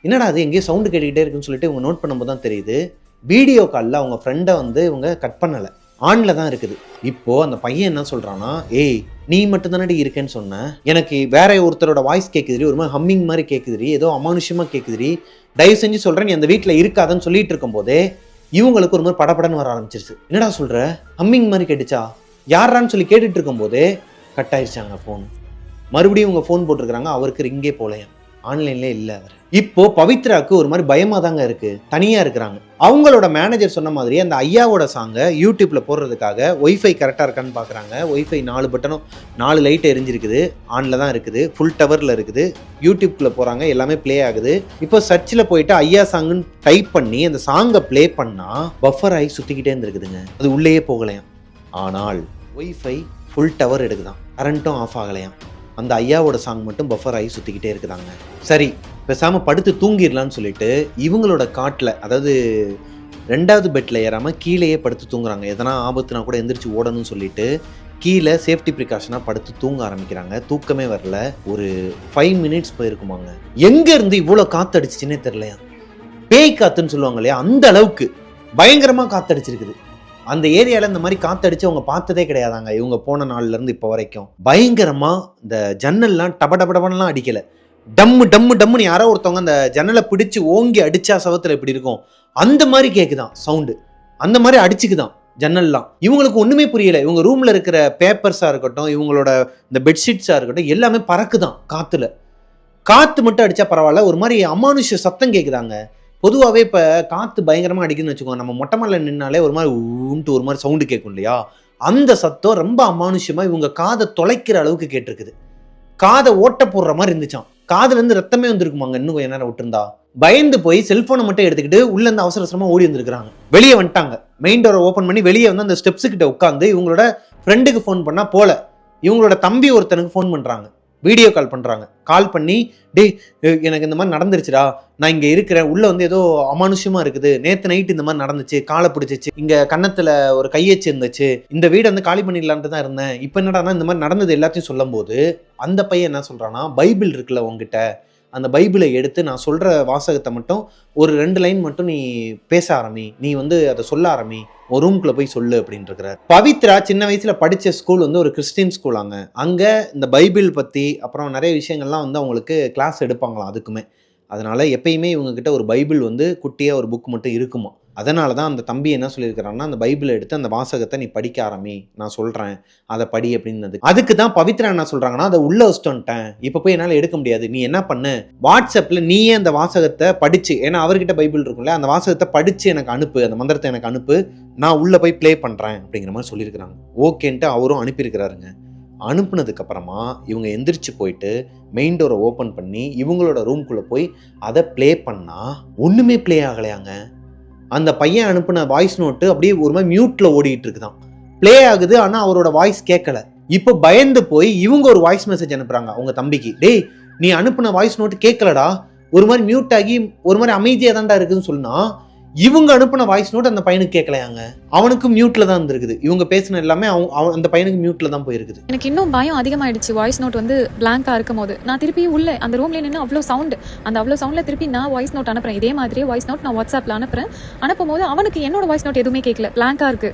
என்னடா அது எங்கேயோ சவுண்டு கேட்டுக்கிட்டே இருக்குன்னு சொல்லிட்டு இவங்க நோட் பண்ணும்போது தான் தெரியுது, வீடியோ காலில் அவங்க ஃப்ரெண்டை வந்து இவங்க கட் பண்ணலை, ஆனில் தான் இருக்குது. இப்போது அந்த பையன் என்ன சொல்கிறான்னா, ஏய் நீ மட்டும் தானடி இருக்கேன்னு சொன்னேன், எனக்கு வேற ஒருத்தரோட வாய்ஸ் கேட்குதுரி, ஒரு மாதிரி ஹம்மிங் மாதிரி கேட்குதுரி, ஏதோ அமானுஷமாக கேட்குதுரி, தயவு செஞ்சு சொல்கிறேன் நீ அந்த வீட்டில் இருக்காதுன்னு சொல்லிட்டு இருக்கும்போதே இவங்களுக்கு ஒரு மாதிரி படப்படன்னு வர ஆரம்பிச்சிருச்சு. என்னடா சொல்கிற, ஹம்மிங் மாதிரி கேட்டுச்சா, யாரான்னு சொல்லி கேட்டுட்டு இருக்கும்போதே கட் ஆயிடுச்சாங்க ஃபோன். மறுபடியும் இவங்க ஃபோன் போட்டிருக்கிறாங்க, அவருக்கு ரிங்கே போலையா, ஆன்லைன்லேயே இல்லை அவர். இப்போ பவித்ராவுக்கு ஒரு மாதிரி பயமாக தாங்க இருக்குது, தனியாக இருக்கிறாங்க. அவங்களோட மேனேஜர் சொன்ன மாதிரி அந்த ஐயாவோட சாங்கை யூடியூப்பில் போடுறதுக்காக ஒய்ஃபை கரெக்டாக இருக்கான்னு பார்க்குறாங்க. ஒய்ஃபை 4 பட்டனும் 4 லைட் எரிஞ்சிருக்குது, ஆனில் தான் இருக்குது, ஃபுல் டவரில் இருக்குது. யூடியூப்பில் போகிறாங்க, எல்லாமே ப்ளே ஆகுது. இப்போ சர்ச்சில் போயிட்டு ஐயா சாங்குன்னு டைப் பண்ணி அந்த சாங்கை ப்ளே பண்ணால் பஃபர் ஆகி சுற்றிக்கிட்டே இருந்துருக்குதுங்க, அது உள்ளேயே போகலையாம். ஆனால் ஒய்ஃபை ஃபுல் டவர் எடுக்குதான், கரண்ட்டும் ஆஃப் ஆகலையாம். அந்த ஐயாவோட சாங் மட்டும் பஃபர் ஆகி சுற்றிக்கிட்டே இருக்குதாங்க. சரி பேசாமல் படுத்து தூங்கிடலான்னு சொல்லிட்டு இவங்களோட காட்டில், அதாவது 2வது பெட்டில் ஏறாமல் கீழேயே படுத்து தூங்குறாங்க. எதனா ஆபத்துனா கூட எந்திரிச்சு ஓடணும்னு சொல்லிட்டு கீழே சேஃப்டி ப்ரிகாஷனாக படுத்து தூங்க ஆரம்பிக்கிறாங்க. தூக்கமே வரல. ஒரு 5 மினிட்ஸ் போயிருக்குமாங்க. எங்கேருந்து இவ்வளோ காற்றடிச்சிச்சின்னே தெரிலையா, பேய் காற்றுன்னு சொல்லுவாங்க இல்லையா, அந்த அளவுக்கு பயங்கரமாக காற்றடிச்சிருக்குது. அந்த ஏரியாவில் இந்த மாதிரி காற்றடிச்சு அவங்க பார்த்ததே கிடையாதாங்க இவங்க போன நாள்லேருந்து இப்போ வரைக்கும். பயங்கரமாக இந்த ஜன்னல்லாம் டபடபடபடலாம் அடிக்கலை, டம்மு டம்மு டம்முன்னு யாரோ ஒருத்தவங்க அந்த ஜன்னலை பிடிச்சி ஓங்கி அடிச்சா சவத்தில் எப்படி இருக்கும் அந்த மாதிரி கேட்குதான் சவுண்டு, அந்த மாதிரி அடிச்சுக்குதான் ஜன்னல்லாம். இவங்களுக்கு ஒன்றுமே புரியலை. இவங்க ரூமில் இருக்கிற பேப்பர்ஸாக இருக்கட்டும், இவங்களோட இந்த பெட்ஷீட்ஸாக இருக்கட்டும், எல்லாமே பறக்குதான் காற்றுல. காற்று மட்டும் அடித்தா பரவாயில்ல, ஒரு மாதிரி அமானுஷ சத்தம் கேட்குதாங்க. பொதுவாகவே இப்போ காற்று பயங்கரமாக அடிக்குதுன்னு வச்சுக்கோங்க, நம்ம மொட்டை மலையில் நின்னாலே ஒரு மாதிரி ஊன்ட்டு ஒரு மாதிரி சவுண்டு கேட்கும் இல்லையா, அந்த சத்தம் ரொம்ப அமானுஷமாக இவங்க காதை தொலைக்கிற அளவுக்கு கேட்டிருக்குது. காதை ஓட்ட போடுற மாதிரி இருந்துச்சான். காதுலேருந்து ரத்தமே வந்திருக்குமாங்க இன்னும் கொஞ்சம் நேரம் விட்டுருந்தா. பயந்து போய் செல்ஃபோனை மட்டும் எடுத்துக்கிட்டு உள்ளேருந்து அவசர அவசரமாக ஓடி வந்துருக்காங்க. வெளியே வந்துட்டாங்க, மெயின் டோரை ஓப்பன் பண்ணி வெளியே வந்து அந்த ஸ்டெப்ஸு கிட்ட உட்காந்து இவங்களோட ஃப்ரெண்டுக்கு ஃபோன் பண்ணால் போல, இவங்களோட தம்பி ஒருத்தனுக்கு ஃபோன் பண்ணுறாங்க, வீடியோ கால் பண்ணுறாங்க. கால் பண்ணி, டேய் எனக்கு இந்த மாதிரி நடந்துருச்சுடா, நான் இங்கே இருக்கிறேன், உள்ளே வந்து ஏதோ அமானுஷமாக இருக்குது, நேற்று நைட்டு இந்த மாதிரி நடந்துச்சு, காலை பிடிச்சிச்சு, இங்கே கன்னத்தில் ஒரு கையச்சு இருந்துச்சு, இந்த வீடை வந்து காலி பண்ணிடலான்ட்டு தான் இருந்தேன், இப்போ என்னடானா இந்த மாதிரி நடந்தது எல்லாத்தையும் சொல்லும் போது அந்த பையன் என்ன சொல்கிறான்னா, பைபிள் இருக்குல்ல உங்ககிட்ட, அந்த பைபிளை எடுத்து நான் சொல்கிற வாசகத்தை மட்டும் ஒரு 2 லைன் மட்டும் நீ பேச ஆரம்பி, நீ வந்து அதை சொல்ல ஆரம்பி, ஒரு ரூம்குள்ளே போய் சொல்லு அப்படின்னு இருக்கிறார். பவித்ரா சின்ன வயசில் படித்த ஸ்கூல் வந்து ஒரு கிறிஸ்டின் ஸ்கூலாங்க. அங்கே இந்த பைபிள் பற்றி அப்புறம் நிறைய விஷயங்கள்லாம் வந்து அவங்களுக்கு கிளாஸ் எடுப்பாங்களாம் அதுக்குமே. அதனால் எப்பயுமே இவங்ககிட்ட ஒரு பைபிள் வந்து குட்டியாக ஒரு புக் மட்டும் இருக்குமா. அதனால தான் அந்த தம்பி என்ன சொல்லியிருக்கிறான்னா, அந்த பைபிளை எடுத்து அந்த வாசகத்தை நீ படிக்க ஆரம்பி, நான் சொல்கிறேன், அதை படி அப்படின்னது. அதுக்கு தான் பவித்ரா என்ன சொல்கிறாங்கன்னா, அதை உள்ளே வச்சுட்டு வந்துட்டேன், இப்போ போய் என்னால் எடுக்க முடியாது, நீ என்ன பண்ணு, வாட்ஸ்அப்பில் நீயே அந்த வாசகத்தை படித்து, ஏன்னா அவர்கிட்ட பைபிள் இருக்கும்ல, அந்த வாசகத்தை படித்து எனக்கு அனுப்பு, அந்த மந்திரத்தை எனக்கு அனுப்பு, நான் உள்ளே போய் ப்ளே பண்ணுறேன் அப்படிங்கிற மாதிரி சொல்லியிருக்கிறாங்க. ஓகேன்ட்டு அவரும் அனுப்பியிருக்கிறாருங்க. அனுப்புனதுக்கப்புறமா இவங்க எந்திரிச்சு போயிட்டு மெயின் டோரை ஓப்பன் பண்ணி இவங்களோட ரூம்குள்ளே போய் அதை ப்ளே பண்ணால் ஒன்றுமே ப்ளே ஆகலையாங்க. அந்த பையன் அனுப்புன வாய்ஸ் நோட்டு அப்படியே ஒரு மாதிரி மியூட்டில் ஓடிட்டு இருக்குதான். ப்ளே ஆகுது, ஆனால் அவரோட வாய்ஸ் கேட்கல. இப்போ பயந்து போய் இவங்க ஒரு வாய்ஸ் மெசேஜ் அனுப்புகிறாங்க அவங்க தம்பிக்கு. டேய், நீ அனுப்புன வாய்ஸ் நோட்டு கேட்கலடா, ஒரு மாதிரி மியூட் ஆகி ஒரு மாதிரி அமைதியாக தான்டா இருக்குதுன்னு சொன்னா, இவங்க அனுப்பின வாய்ஸ் நோட் அந்த பையனுக்கு கேட்கலையாங்க. அவனுக்கு மியூட்ல தான் இருந்திருக்குது. இவங்க பேசின எல்லாமே அந்த பையனுக்கு மியூட்ல தான் போயிருக்குது. எனக்கு இன்னும் பயம் அதிகமாயிடுச்சு. வாய்ஸ் நோட் வந்து பிளாங்கா இருக்கும் போது நான் திருப்பி உள்ள அந்த ரூம்ல நின்று அவ்வளோ சவுண்ட்ல திருப்பி நான் வாய்ஸ் நோட் அனுப்புறேன். இதே மாதிரியே வாய்ஸ் நோட் நான் வாட்ஸ்அப்ல அனுப்புறேன். அனுப்பும் போது அவனுக்கு என்னோட வாய்ஸ் நோட் எதுவுமே கேட்கல, பிளாங்கா இருக்கு.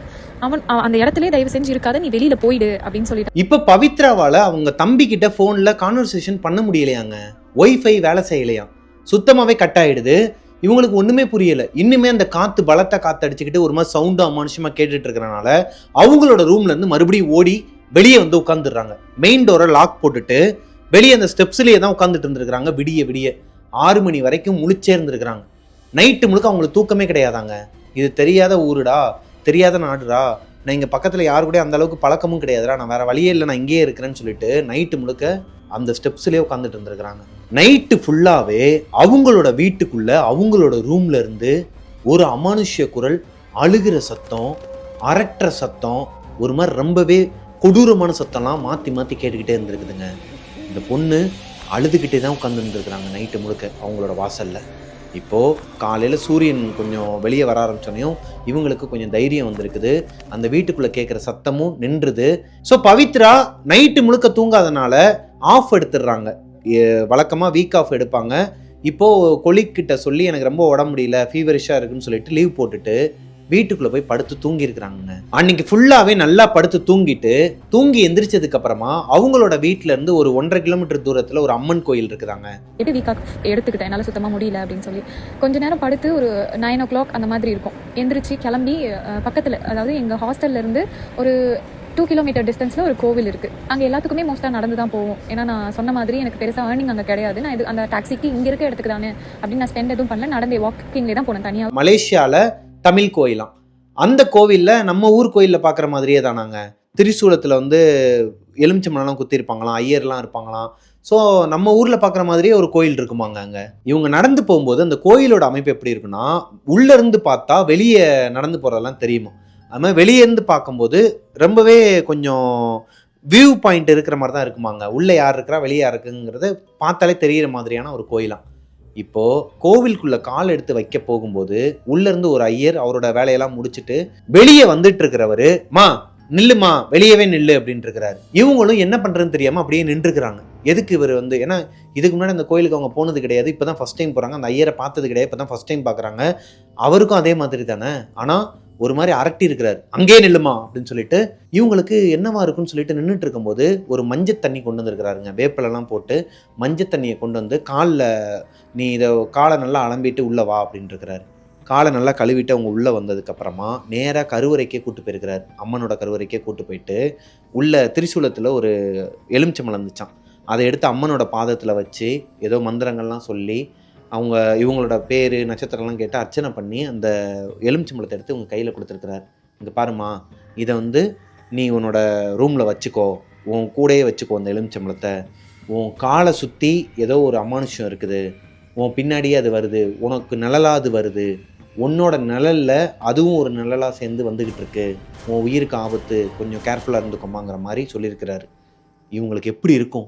அவன் அந்த இடத்துல தயவு செஞ்சு இருக்காத, நீ வெளியில போயிடு அப்படின்னு சொல்லிட்டு. இப்ப பவித்ராவால அவங்க தம்பி கிட்ட போன்ல கான்வர்சேஷன் பண்ண முடியலையாங்க. ஒய்ஃபை வேலை செய்யலையா, சுத்தமாவே கட் ஆயிடுது. இவங்களுக்கு ஒண்ணுமே புரியல. இன்னுமே அந்த காத்து பலத்த காத்து அடிச்சுக்கிட்டு ஒரு மாதிரி சவுண்டா அமானுஷமா கேட்டுட்டு இருக்கிறனால அவங்களோட ரூம்ல இருந்து மறுபடியும் ஓடி வெளியே வந்து உட்காந்துடுறாங்க. மெயின் டோரை லாக் போட்டுட்டு வெளியே அந்த ஸ்டெப்ஸ்லயே தான் உட்காந்துட்டு இருந்திருக்காங்க. விடிய 6 மணி வரைக்கும் முழிச்சே இருந்திருக்கிறாங்க. நைட்டு முழுக்க அவங்களுக்கு தூக்கமே கிடையாதாங்க. இது தெரியாத ஊருடா, தெரியாத நாடுடா, நான் இங்க பக்கத்துல யாரு கூட அந்த அளவுக்கு பழக்கமும் கிடையாதுடா, நான் வேற வழியே இல்லை, நான் இங்கேயே இருக்கிறேன்னு சொல்லிட்டு நைட்டு முழுக்க அந்த ஸ்டெப்ஸ்லயே உட்காந்துட்டு இருந்திருக்கிறாங்க. நைட்டு ஃபுல்லாவே அவங்களோட வீட்டுக்குள்ள அவங்களோட ரூம்ல இருந்து ஒரு அமானுஷ்ய குரல், அழுகிற சத்தம், அரட்டுற சத்தம், ஒரு மாதிரி ரொம்பவே கொடூரமான சத்தம்லாம் மாற்றி மாற்றி கேட்டுக்கிட்டே இருந்திருக்குதுங்க. இந்த பொண்ணு அழுதுகிட்டே தான் உட்காந்து இருந்திருக்கிறாங்க நைட்டு முழுக்க அவங்களோட வாசல்ல. இப்போது காலையில் சூரியன் கொஞ்சம் வெளியே வர ஆரம்பிச்சோன்னையும் இவங்களுக்கு கொஞ்சம் தைரியம் வந்திருக்குது. அந்த வீட்டுக்குள்ளே கேட்குற சத்தமும் நின்றுது. ஸோ பவித்ரா நைட்டு முழுக்க தூங்காதனால ஆஃப் எடுத்துடுறாங்க. வழக்கமாக வீக் ஆஃப் எடுப்பாங்க. இப்போது கொலிக்கிட்ட சொல்லி எனக்கு ரொம்ப உடம்பு முடியல, ஃபீவரிஷாக இருக்குன்னு சொல்லிட்டு லீவ் போட்டுட்டு வீட்டுக்குள்ளே போய் படுத்து தூங்கி இருக்கிறாங்க. அன்னைக்கு ஃபுல்லாகவே நல்லா படுத்து தூங்கி எந்திரிச்சதுக்கு அப்புறமா அவங்களோட வீட்டில இருந்து ஒரு 1.5 கிலோமீட்டர் தூரத்தில் ஒரு அம்மன் கோயில் இருக்குதாங்க. எடுத்துக்கிட்டேன், என்னால் சுத்தமாக முடியல அப்படின்னு சொல்லி கொஞ்ச நேரம் படுத்து ஒரு 9 o'clock அந்த மாதிரி இருக்கும். எந்திரிச்சு கிளம்பி பக்கத்தில், அதாவது எங்கள் ஹாஸ்டல்ல இருந்து ஒரு 2 கிலோமீட்டர் டிஸ்டன்ஸில் ஒரு கோவில் இருக்குது. அங்கே எல்லாத்துக்குமே மோஸ்ட்டாக நடந்து தான் போவோம். ஏன்னா நான் சொன்ன மாதிரி எனக்கு பெருசாக ஏர்னிங் அங்கே கிடையாது. நான் இது அந்த டாக்ஸிக்கு இங்கே இருக்க இடத்துக்கு தானே அப்படின்னு நான் ஸ்பெண்ட் எதுவும் பண்ணல, நடந்தே வாக்கிங்லேயே தான் போனேன் தனியாக. மலேசியாவில் தமிழ் கோயிலாம். அந்த கோவிலில் நம்ம ஊர் கோயிலில் பார்க்குற மாதிரியே தானாங்க. திரிசூலத்தில் வந்து எலுமிச்சம்பழம்லாம் குத்திருப்பாங்களாம், ஐயர்லாம் இருப்பாங்களாம். ஸோ நம்ம ஊரில் பார்க்குற மாதிரியே ஒரு கோயில் இருக்குமாங்க அங்கே. இவங்க நடந்து போகும்போது அந்த கோயிலோட அமைப்பு எப்படி இருக்குன்னா, உள்ளேருந்து பார்த்தா வெளியே நடந்து போகிறதெல்லாம் தெரியுமா. அது மாதிரி வெளியே இருந்து பார்க்கும்போது ரொம்பவே கொஞ்சம் வியூ பாயிண்ட் இருக்கிற மாதிரி தான் இருக்குமாங்க. உள்ளே யார் இருக்கிறா வெளியே யார் இருக்குங்கிறத பார்த்தாலே தெரிகிற மாதிரியான ஒரு கோயிலாம். இப்போது கோவிலுக்குள்ளே கால் எடுத்து வைக்க போகும்போது உள்ளேருந்து ஒரு ஐயர் அவரோட வேலையெல்லாம் முடிச்சுட்டு வெளியே வந்துட்டு இருக்கிறவர், மா நில்லுமா, வெளியவே நில்லு அப்படின்ட்டு இருக்கிறாரு. இவங்களும் என்ன பண்ணுறதுன்னு தெரியாமல் அப்படியே நின்றுக்கிறாங்க. எதுக்கு இவர் வந்து, ஏன்னா இதுக்கு முன்னாடி அந்த கோயிலுக்கு அவங்க போனது கிடையாது, இப்போ தான் ஃபஸ்ட் டைம் போகிறாங்க. அந்த ஐயரை பார்த்தது கிடையாது, இப்போ தான் ஃபஸ்ட் டைம் பார்க்குறாங்க. அவருக்கும் அதே மாதிரி தானே, ஆனால் ஒரு மாதிரி அரட்டி இருக்கிறாரு. அங்கே நில்லுமா அப்படின்னு சொல்லிட்டு இவங்களுக்கு என்னவா இருக்குன்னு சொல்லிட்டு நின்றுட்டு இருக்கும்போது ஒரு மஞ்சள் தண்ணி கொண்டு வந்துருக்கிறாருங்க. வேப்பிலெல்லாம் போட்டு மஞ்சள் தண்ணியை கொண்டு வந்து காலில், நீ இதை காலை நல்லா அலம்பிட்டு உள்ளே வா அப்படின்ட்டு இருக்கிறாரு. காலை நல்லா கழுவிட்டு அவங்க உள்ளே வந்ததுக்கப்புறமா நேராக கருவறைக்கே கூட்டு போயிருக்கிறார். அம்மனோட கருவறைக்கே கூட்டு போயிட்டு உள்ள திரிசூலத்தில் ஒரு எலுமிச்சம்பழம் இருந்துச்சான், அதை எடுத்து அம்மனோட பாதத்தில் வச்சு ஏதோ மந்திரங்கள்லாம் சொல்லி அவங்க இவங்களோட பேர் நட்சத்திரம்லாம் கேட்டு அர்ச்சனை பண்ணி அந்த எலுமிச்சம்பழத்தை எடுத்து உங்கள் கையில் கொடுத்துருக்கிறார். இங்கே பாருமா, இதை வந்து நீ உன்னோட ரூமில் வச்சுக்கோ, உன் கூடையே வச்சுக்கோ. அந்த எலுமிச்சம்பழத்தை உன் காலை சுற்றி ஏதோ ஒரு அமானுஷம் இருக்குது, உன் பின்னாடியே அது வருது, உனக்கு நிழலாக அது வருது, உன்னோட நிழலில் அதுவும் ஒரு நிழலாக சேர்ந்து வந்துக்கிட்டு இருக்கு, உன் உயிருக்கு ஆபத்து, கொஞ்சம் கேர்ஃபுல்லாக இருந்துக்கோமாங்கிற மாதிரி சொல்லியிருக்கிறாரு. இவங்களுக்கு எப்படி இருக்கும்?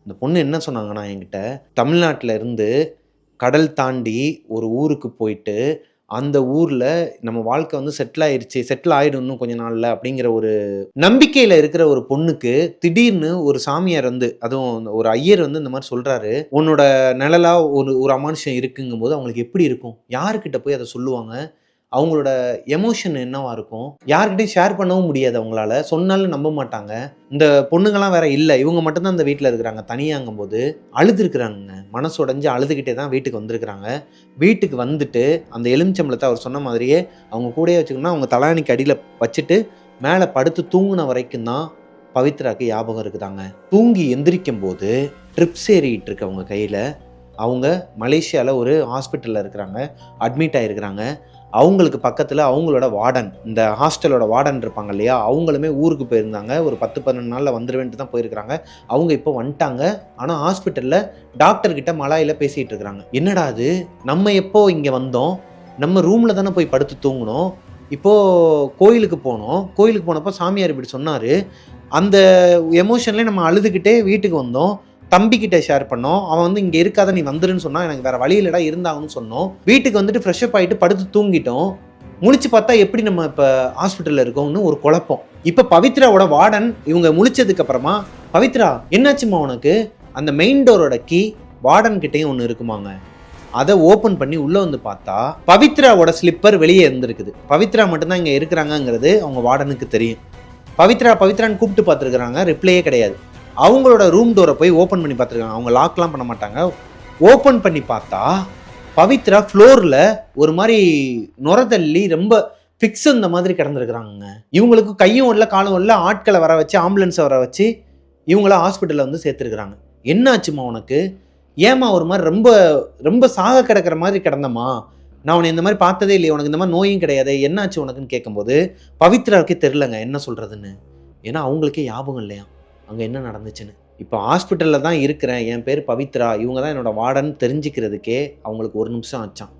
இந்த பொண்ணு என்ன சொன்னாங்கன்னா என்கிட்ட, தமிழ்நாட்டில் இருந்து கடல் தாண்டி ஒரு ஊருக்கு போயிட்டு அந்த ஊரில் நம்ம வாழ்க்கை வந்து செட்டில் ஆகிடும் இன்னும் கொஞ்ச நாளில் அப்படிங்கிற ஒரு நம்பிக்கையில் இருக்கிற ஒரு பொண்ணுக்கு திடீர்னு ஒரு சாமியார் வந்து, அதுவும் ஒரு ஐயர் வந்து இந்த மாதிரி சொல்கிறாரு, உன்னோட நிழலாக ஒரு அமானுஷம் இருக்குங்கும் போது அவங்களுக்கு எப்படி இருக்கும்? யாருக்கிட்ட போய் அதை சொல்லுவாங்க? அவங்களோட எமோஷன் என்னவா இருக்கும், யார்கிட்டையும் ஷேர் பண்ணவும் முடியாது அவங்களால, சொன்னாலும் நம்ப மாட்டாங்க. இந்த பொண்ணுங்கள்லாம் வேற இல்லை, இவங்க மட்டும்தான் இந்த வீட்டில் இருக்கிறாங்க தனியாங்கும் போது அழுதுருக்குறாங்க, மனசு உடைஞ்சு அழுதுகிட்டே தான் வீட்டுக்கு வந்திருக்கிறாங்க. வீட்டுக்கு வந்துட்டு அந்த எலுமிச்சம்பழத்தை அவர் சொன்ன மாதிரியே அவங்க கூடயே வச்சுக்கணும்னா அவங்க தலானிக்கு அடியில் வச்சுட்டு மேலே படுத்து தூங்குன வரைக்கும் தான் பவித்ராக்கு ஞாபகம் இருக்குதாங்க. தூங்கி எந்திரிக்கும் போது ட்ரிப்ஸ் ஏறிட்டு இருக்கு அவங்க கையில். அவங்க மலேசியாவில் ஒரு ஹாஸ்பிட்டலில் இருக்கிறாங்க, அட்மிட் ஆகிருக்கிறாங்க. அவங்களுக்கு பக்கத்தில் அவங்களோட வார்டன், இந்த ஹாஸ்டலோட வார்டன் இருப்பாங்க இல்லையா, அவங்களுமே ஊருக்கு போயிருந்தாங்க. ஒரு 10-12 நாளில் வந்துடுவேன்ட்டு தான் போயிருக்கிறாங்க. அவங்க இப்போ வந்துட்டாங்க. ஆனால் ஹாஸ்பிட்டலில் டாக்டர்கிட்ட மலாயில் பேசிகிட்டு இருக்கிறாங்க. என்னடா அது, நம்ம எப்போ இங்கே வந்தோம், நம்ம ரூமில் தானே போய் படுத்து தூங்கணும், இப்போது கோயிலுக்கு போனோம், கோயிலுக்கு போனப்போ சாமியார் இப்படி சொன்னார், அந்த எமோஷன்லேயே நம்ம அழுதுகிட்டே வீட்டுக்கு வந்தோம், தம்பிக்கிட்ட ஷேர் பண்ணோம், அவன் வந்து இங்கே இருக்காத நீ வந்துருன்னு சொன்னால் எனக்கு வேறு வழி இல்லைடா இருந்தாங்கன்னு சொன்னோம், வீட்டுக்கு வந்துட்டு ஃப்ரெஷ்அப் ஆகிட்டு படுத்து தூங்கிட்டோம், முழிச்சு பார்த்தா எப்படி நம்ம இப்போ ஹாஸ்பிட்டலில் இருக்கோம்னு ஒரு குழப்பம். இப்போ பவித்ராவோட வார்டன் இவங்க முழிச்சதுக்கு அப்புறமா, பவித்ரா என்னாச்சுமா உனக்கு, அந்த மெயின் டோரோட கீ வார்டன் கிட்டேயும் ஒன்று இருக்குமாங்க, அதை ஓப்பன் பண்ணி உள்ளே வந்து பார்த்தா பவித்ராவோட ஸ்லிப்பர் வெளியே இருந்திருக்குது. பவித்ரா மட்டும்தான் இங்கே இருக்கிறாங்கங்கிறது அவங்க வார்டனுக்கு தெரியும். பவித்ரான்னு கூப்பிட்டு பார்த்துருக்குறாங்க, ரிப்ளையே கிடையாது. அவங்களோட ரூம் டோரை போய் ஓப்பன் பண்ணி பார்த்துருக்காங்க, அவங்க லாக்லாம் பண்ண மாட்டாங்க. ஓப்பன் பண்ணி பார்த்தா பவித்ரா ஃப்ளோரில் ஒரு மாதிரி நுரதள்ளி ரொம்ப ஃபிக்ஸ் இந்த மாதிரி கிடந்துருக்குறாங்க. இவங்களுக்கு கையும் இல்லை காலும் இல்லை, ஆட்களை வர வச்சு ஆம்புலன்ஸை வர வச்சு இவங்கள ஹாஸ்பிட்டலில் வந்து சேர்த்துருக்குறாங்க. என்னாச்சுமா உனக்கு, ஏமா ஒரு மாதிரி ரொம்ப ரொம்ப சாக கிடக்கிற மாதிரி கிடந்தம்மா, நான் உன்னை இந்த மாதிரி பார்த்ததே இல்லையே, உனக்கு இந்த மாதிரி நோயும் கிடையாது, என்னாச்சு உனக்குன்னு கேட்கும்போது பவித்ராவுக்கே தெரிலங்க என்ன சொல்கிறதுன்னு. ஏன்னா அவங்களுக்கே ஞாபகம் இல்லையா அங்கே என்ன நடந்துச்சுன்னு. இப்போ ஹாஸ்பிட்டலில் தான் இருக்கிறேன், என் பேர் பவித்ரா, இவங்க தான் என்னோடய வார்டன் தெரிஞ்சுக்கிறதுக்கே அவங்களுக்கு 1 நிமிஷம் ஆச்சான்.